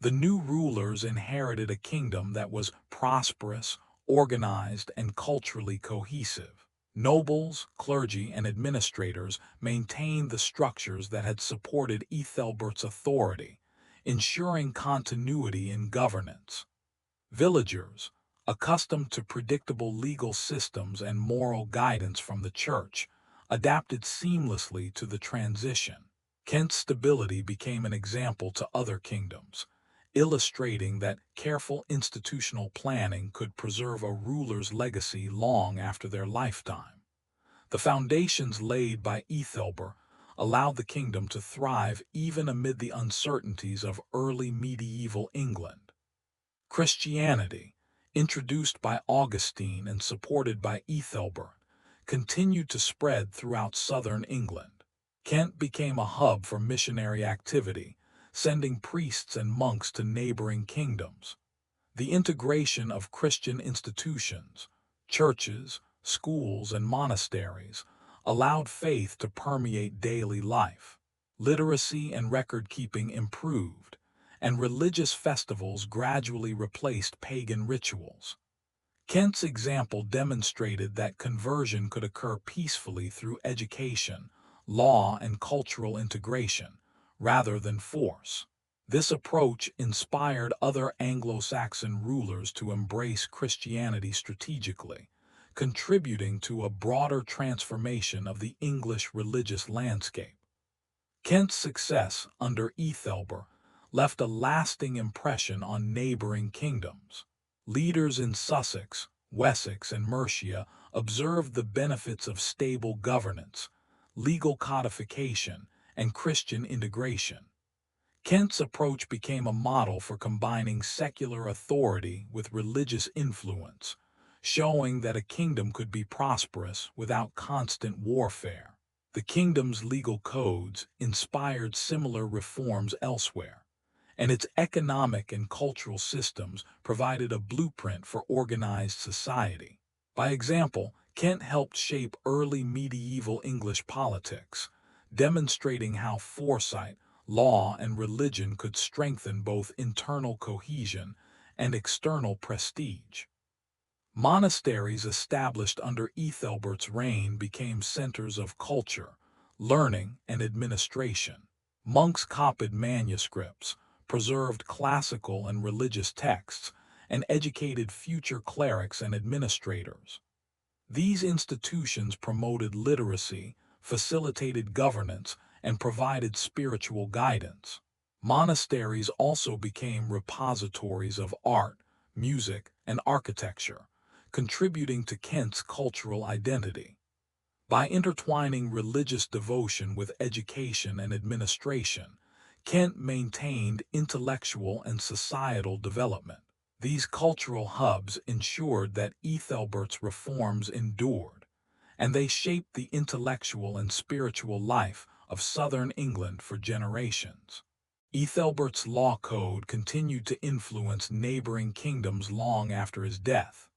The new rulers inherited a kingdom that was prosperous, organized, and culturally cohesive. Nobles, clergy, and administrators maintained the structures that had supported Æthelbert's authority, ensuring continuity in governance. Villagers, accustomed to predictable legal systems and moral guidance from the church, adapted seamlessly to the transition. Kent's stability became an example to other kingdoms, illustrating that careful institutional planning could preserve a ruler's legacy long after their lifetime. The foundations laid by Æthelbert allowed the kingdom to thrive even amid the uncertainties of early medieval England. Christianity, introduced by Augustine and supported by Æthelbert, continued to spread throughout southern England. Kent became a hub for missionary activity, sending priests and monks to neighboring kingdoms. The integration of Christian institutions, churches, schools, and monasteries allowed faith to permeate daily life. Literacy and record-keeping improved, and religious festivals gradually replaced pagan rituals. Kent's example demonstrated that conversion could occur peacefully through education, law, and cultural integration, rather than force. This approach inspired other Anglo-Saxon rulers to embrace Christianity strategically, contributing to a broader transformation of the English religious landscape. Kent's success under Æthelbert left a lasting impression on neighboring kingdoms. Leaders in Sussex, Wessex, and Mercia observed the benefits of stable governance, legal codification, and Christian integration. Kent's approach became a model for combining secular authority with religious influence, showing that a kingdom could be prosperous without constant warfare. The kingdom's legal codes inspired similar reforms elsewhere, and its economic and cultural systems provided a blueprint for organized society. By example, Kent helped shape early medieval English politics, demonstrating how foresight, law, and religion could strengthen both internal cohesion and external prestige. Monasteries established under Æthelberht's reign became centers of culture, learning, and administration. Monks copied manuscripts, preserved classical and religious texts, and educated future clerics and administrators. These institutions promoted literacy, facilitated governance, and provided spiritual guidance. Monasteries also became repositories of art, music, and architecture, contributing to Kent's cultural identity. By intertwining religious devotion with education and administration, Kent maintained intellectual and societal development. These cultural hubs ensured that Æthelberht's reforms endured, and they shaped the intellectual and spiritual life of southern England for generations. Æthelberht's law code continued to influence neighboring kingdoms long after his death.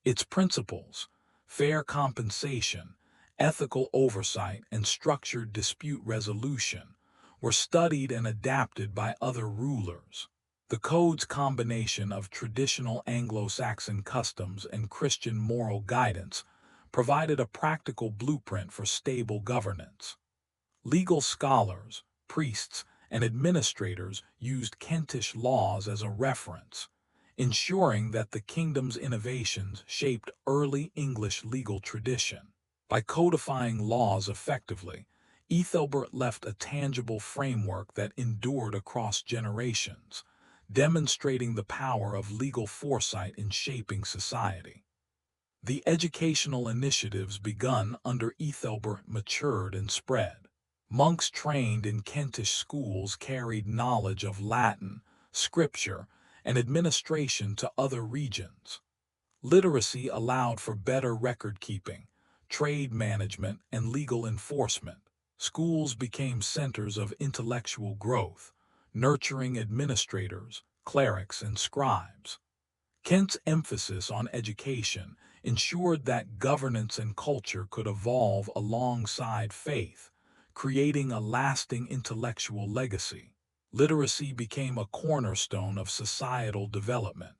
Its principles, fair compensation, ethical oversight, and structured dispute resolution, were studied and adapted by other rulers. The code's combination of traditional Anglo-Saxon customs and Christian moral guidance provided a practical blueprint for stable governance. Legal scholars, priests, and administrators used Kentish laws as a reference, ensuring that the kingdom's innovations shaped early English legal tradition. By codifying laws effectively, Æthelbert left a tangible framework that endured across generations, demonstrating the power of legal foresight in shaping society. The educational initiatives begun under Æthelbert matured and spread. Monks trained in Kentish schools carried knowledge of Latin, scripture, and administration to other regions. Literacy allowed for better record-keeping, trade management, and legal enforcement. Schools became centers of intellectual growth, nurturing administrators, clerics, and scribes. Kent's emphasis on education ensured that governance and culture could evolve alongside faith, creating a lasting intellectual legacy. Literacy became a cornerstone of societal development,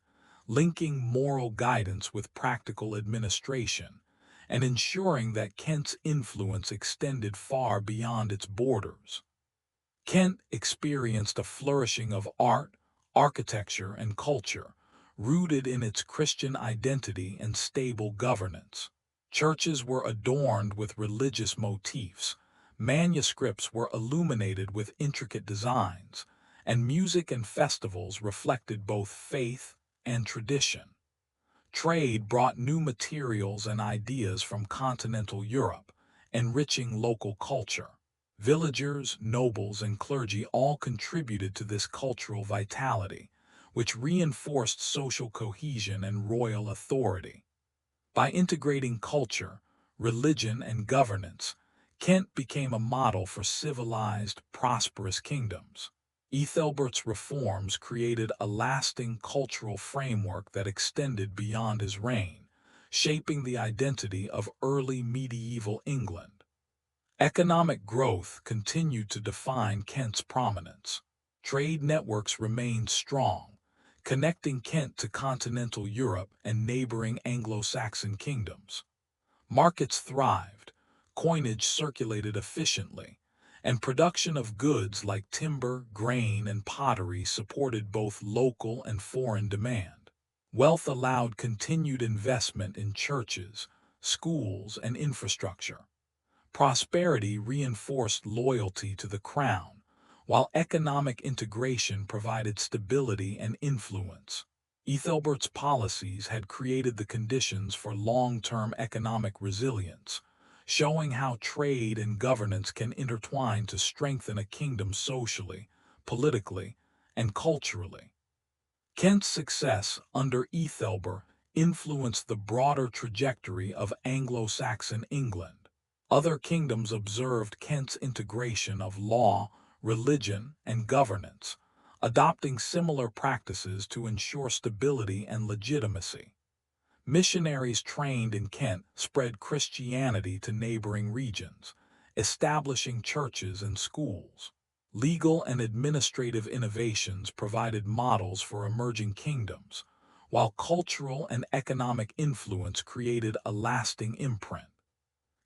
linking moral guidance with practical administration, and ensuring that Kent's influence extended far beyond its borders. Kent experienced a flourishing of art, architecture, and culture, rooted in its Christian identity and stable governance. Churches were adorned with religious motifs, manuscripts were illuminated with intricate designs, and music and festivals reflected both faith and tradition. Trade brought new materials and ideas from continental Europe, enriching local culture. Villagers, nobles, and clergy all contributed to this cultural vitality, which reinforced social cohesion and royal authority. By integrating culture, religion, and governance, Kent became a model for civilized, prosperous kingdoms. Æthelbert's reforms created a lasting cultural framework that extended beyond his reign, shaping the identity of early medieval England. Economic growth continued to define Kent's prominence. Trade networks remained strong, connecting Kent to continental Europe and neighboring Anglo-Saxon kingdoms. Markets thrived, coinage circulated efficiently, and production of goods like timber, grain, and pottery supported both local and foreign demand. Wealth allowed continued investment in churches, schools, and infrastructure. Prosperity reinforced loyalty to the crown, while economic integration provided stability and influence. Æthelbert's policies had created the conditions for long-term economic resilience, showing how trade and governance can intertwine to strengthen a kingdom socially, politically, and culturally. Kent's success under Æthelbert influenced the broader trajectory of Anglo-Saxon England. Other kingdoms observed Kent's integration of law, religion, and governance, adopting similar practices to ensure stability and legitimacy. Missionaries trained in Kent spread Christianity to neighboring regions, establishing churches and schools. Legal and administrative innovations provided models for emerging kingdoms, while cultural and economic influence created a lasting imprint.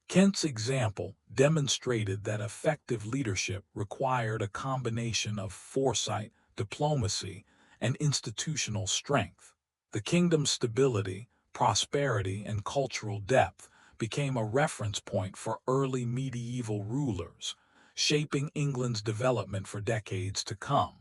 Kent's example demonstrated that effective leadership required a combination of foresight, diplomacy, and institutional strength. The kingdom's stability, prosperity, and cultural depth became a reference point for early medieval rulers, shaping England's development for decades to come.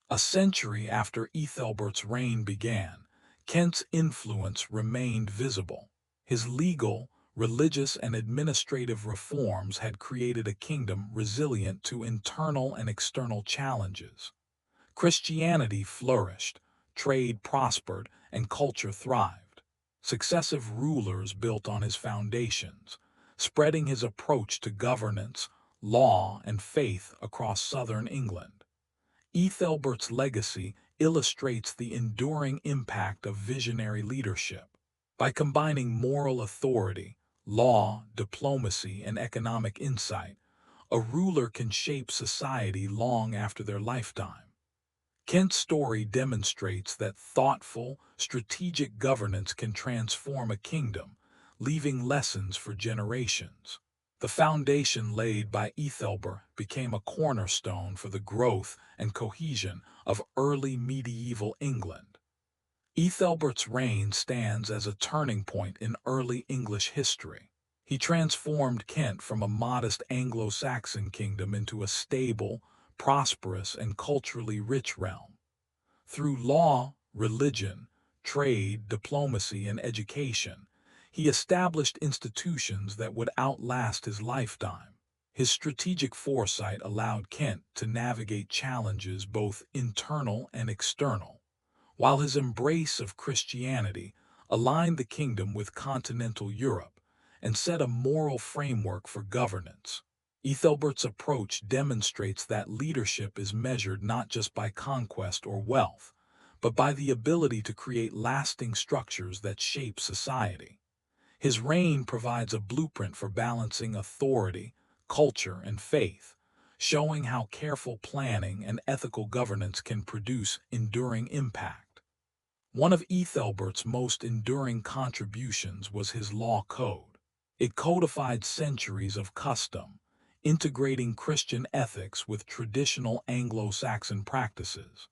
A century after Æthelbert's reign began, Kent's influence remained visible. His legal, religious, and administrative reforms had created a kingdom resilient to internal and external challenges. Christianity flourished, trade prospered, and culture thrived. Successive rulers built on his foundations, spreading his approach to governance, law, and faith across southern England. Æthelbert's legacy illustrates the enduring impact of visionary leadership. By combining moral authority, law, diplomacy, and economic insight, a ruler can shape society long after their lifetime. Kent's story demonstrates that thoughtful, strategic governance can transform a kingdom, leaving lessons for generations. The foundation laid by Æthelbert became a cornerstone for the growth and cohesion of early medieval England. Æthelbert's reign stands as a turning point in early English history. He transformed Kent from a modest Anglo-Saxon kingdom into a stable, prosperous, and culturally rich realm. Through law, religion, trade, diplomacy, and education, he established institutions that would outlast his lifetime. His strategic foresight allowed Kent to navigate challenges both internal and external, while his embrace of Christianity aligned the kingdom with continental Europe and set a moral framework for governance. Æthelbert's approach demonstrates that leadership is measured not just by conquest or wealth, but by the ability to create lasting structures that shape society. His reign provides a blueprint for balancing authority, culture, and faith, showing how careful planning and ethical governance can produce enduring impact. One of Æthelbert's most enduring contributions was his law code. It codified centuries of custom, integrating Christian ethics with traditional Anglo-Saxon practices.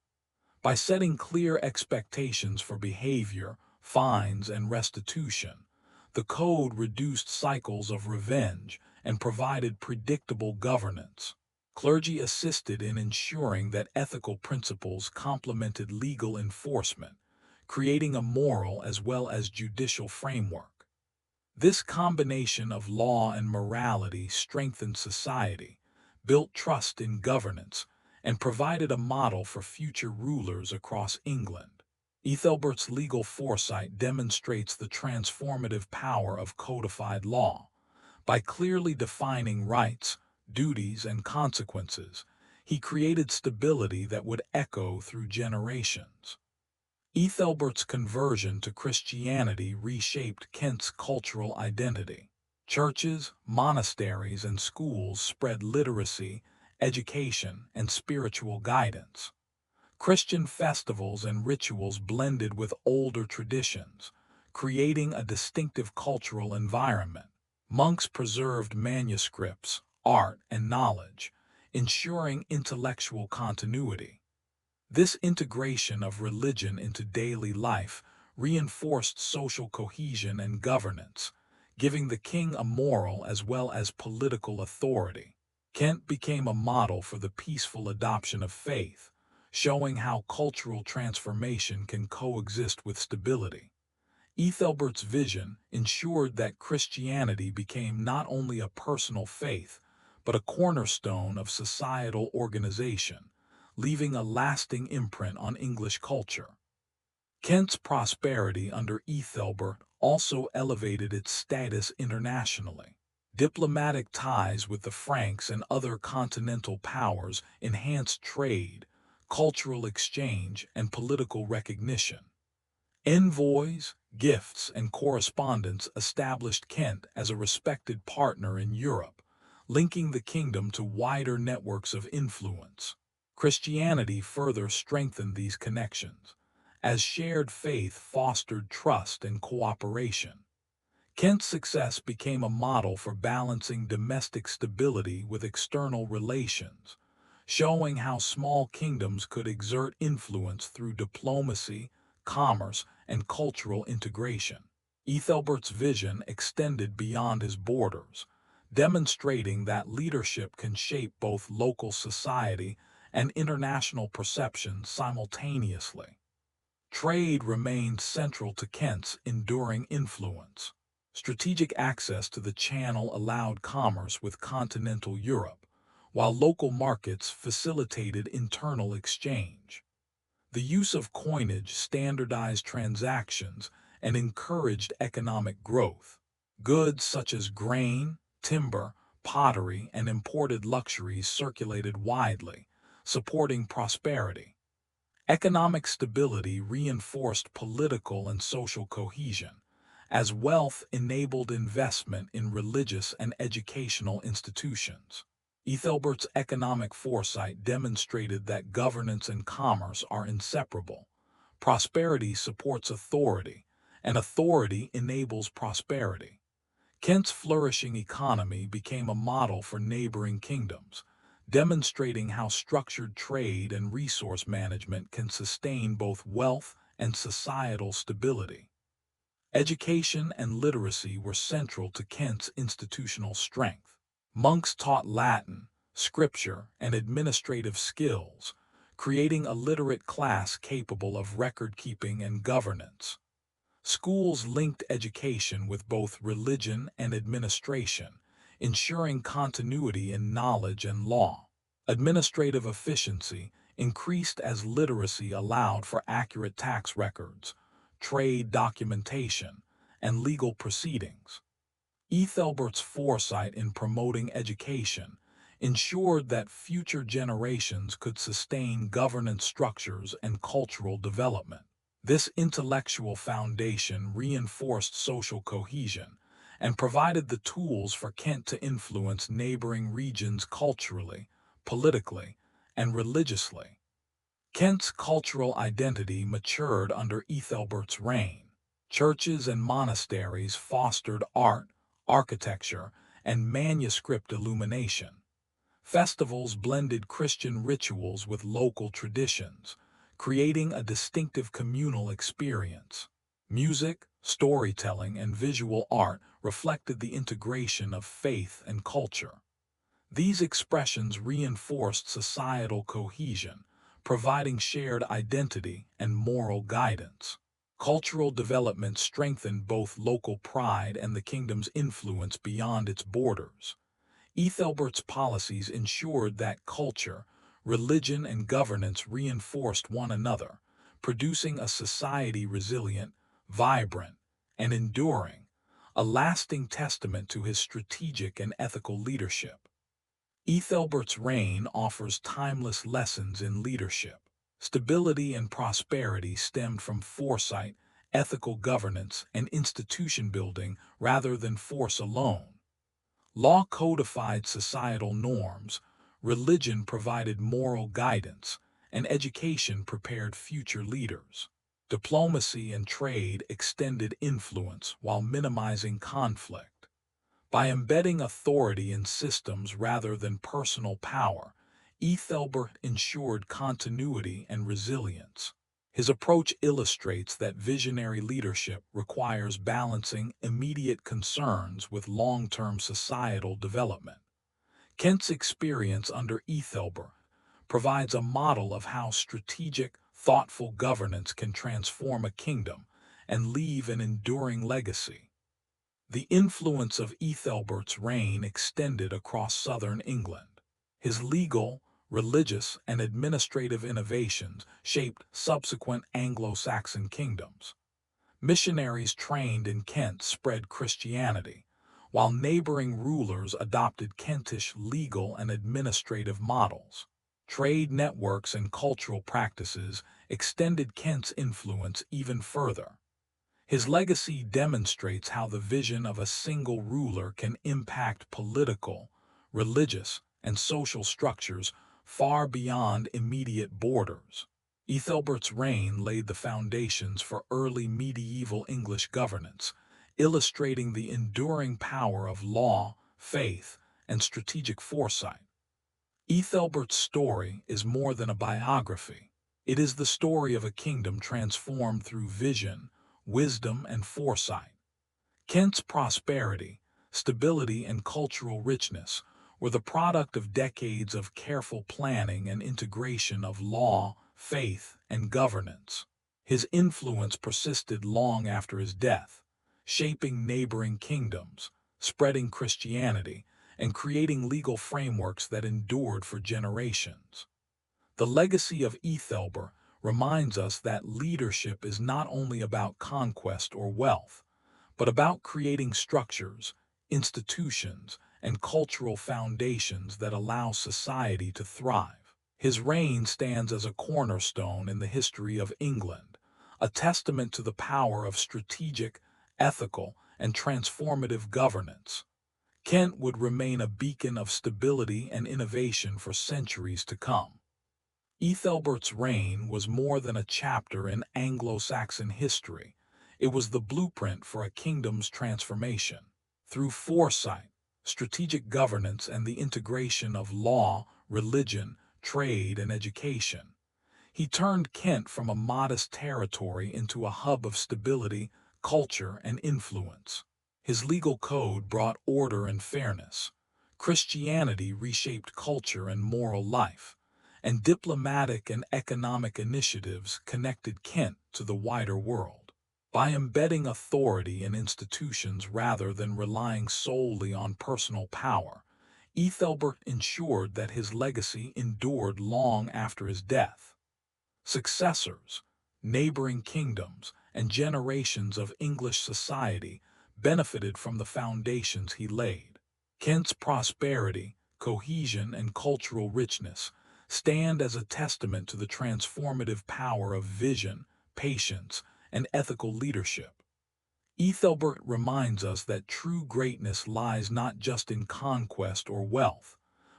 By setting clear expectations for behavior, fines, and restitution, the code reduced cycles of revenge and provided predictable governance. Clergy assisted in ensuring that ethical principles complemented legal enforcement, creating a moral as well as judicial framework. This combination of law and morality strengthened society, built trust in governance, and provided a model for future rulers across England. Æthelbert's legal foresight demonstrates the transformative power of codified law. By clearly defining rights, duties, and consequences, he created stability that would echo through generations. Æthelbert's conversion to Christianity reshaped Kent's cultural identity. Churches, monasteries, and schools spread literacy, education, and spiritual guidance. Christian festivals and rituals blended with older traditions, creating a distinctive cultural environment. Monks preserved manuscripts, art, and knowledge, ensuring intellectual continuity. This integration of religion into daily life reinforced social cohesion and governance, giving the king a moral as well as political authority. Kent became a model for the peaceful adoption of faith, showing how cultural transformation can coexist with stability. Æthelbert's vision ensured that Christianity became not only a personal faith, but a cornerstone of societal organization, leaving a lasting imprint on English culture. Kent's prosperity under Æthelbert also elevated its status internationally. Diplomatic ties with the Franks and other continental powers enhanced trade, cultural exchange, and political recognition. Envoys, gifts, and correspondence established Kent as a respected partner in Europe, linking the kingdom to wider networks of influence. Christianity further strengthened these connections, as shared faith fostered trust and cooperation. Kent's success became a model for balancing domestic stability with external relations, showing how small kingdoms could exert influence through diplomacy, commerce, and cultural integration. Æthelbert's vision extended beyond his borders, demonstrating that leadership can shape both local society and international perception simultaneously. Trade remained central to Kent's enduring influence. Strategic access to the Channel allowed commerce with continental Europe, while local markets facilitated internal exchange. The use of coinage standardized transactions and encouraged economic growth. Goods such as grain, timber, pottery, and imported luxuries circulated widely, supporting prosperity. Economic stability reinforced political and social cohesion, as wealth enabled investment in religious and educational institutions. Æthelbert's economic foresight demonstrated that governance and commerce are inseparable. Prosperity supports authority, and authority enables prosperity. Kent's flourishing economy became a model for neighboring kingdoms, demonstrating how structured trade and resource management can sustain both wealth and societal stability. Education and literacy were central to Kent's institutional strength. Monks taught Latin, scripture, and administrative skills, creating a literate class capable of record-keeping and governance. Schools linked education with both religion and administration, ensuring continuity in knowledge and law. Administrative efficiency increased as literacy allowed for accurate tax records, trade documentation, and legal proceedings. Æthelbert's foresight in promoting education ensured that future generations could sustain governance structures and cultural development. This intellectual foundation reinforced social cohesion and provided the tools for Kent to influence neighboring regions culturally, politically, and religiously. Kent's cultural identity matured under Æthelbert's reign. Churches and monasteries fostered art, architecture, and manuscript illumination. Festivals blended Christian rituals with local traditions, creating a distinctive communal experience. Music, storytelling, and visual art reflected the integration of faith and culture. These expressions reinforced societal cohesion, providing shared identity and moral guidance. Cultural development strengthened both local pride and the kingdom's influence beyond its borders. Æthelbert's policies ensured that culture, religion, and governance reinforced one another, producing a society resilient, vibrant, and enduring, a lasting testament to his strategic and ethical leadership. Æthelbert's reign offers timeless lessons in leadership. Stability and prosperity stemmed from foresight, ethical governance, and institution building rather than force alone. Law codified societal norms, religion provided moral guidance, and education prepared future leaders. Diplomacy and trade extended influence while minimizing conflict. By embedding authority in systems rather than personal power, Æthelbert ensured continuity and resilience. His approach illustrates that visionary leadership requires balancing immediate concerns with long-term societal development. Kent's experience under Æthelberht provides a model of how strategic, thoughtful governance can transform a kingdom and leave an enduring legacy. The influence of Æthelberht's reign extended across southern England. His legal, religious, and administrative innovations shaped subsequent Anglo-Saxon kingdoms. Missionaries trained in Kent spread Christianity, while neighboring rulers adopted Kentish legal and administrative models. Trade networks and cultural practices extended Kent's influence even further. His legacy demonstrates how the vision of a single ruler can impact political, religious, and social structures far beyond immediate borders. Æthelberht's reign laid the foundations for early medieval English governance, illustrating the enduring power of law, faith, and strategic foresight. Æthelberht's story is more than a biography. It is the story of a kingdom transformed through vision, wisdom, and foresight. Kent's prosperity, stability, and cultural richness were the product of decades of careful planning and integration of law, faith, and governance. His influence persisted long after his death, shaping neighboring kingdoms, spreading Christianity, and creating legal frameworks that endured for generations. The legacy of Æthelberht reminds us that leadership is not only about conquest or wealth, but about creating structures, institutions, and cultural foundations that allow society to thrive. His reign stands as a cornerstone in the history of England, a testament to the power of strategic, ethical, and transformative governance. Kent would remain a beacon of stability and innovation for centuries to come. Æthelberht's reign was more than a chapter in Anglo-Saxon history. It was the blueprint for a kingdom's transformation. Through foresight, strategic governance, and the integration of law, religion, trade, and education, he turned Kent from a modest territory into a hub of stability, culture, and influence. His legal code brought order and fairness. Christianity reshaped culture and moral life, and diplomatic and economic initiatives connected Kent to the wider world. By embedding authority in institutions rather than relying solely on personal power, Æthelberht ensured that his legacy endured long after his death. Successors, neighboring kingdoms, and generations of English society benefited from the foundations he laid. Kent's prosperity, cohesion, and cultural richness stand as a testament to the transformative power of vision, patience, and ethical leadership. Æthelberht reminds us that true greatness lies not just in conquest or wealth,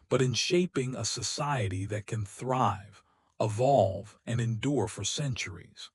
but in shaping a society that can thrive, evolve, and endure for centuries.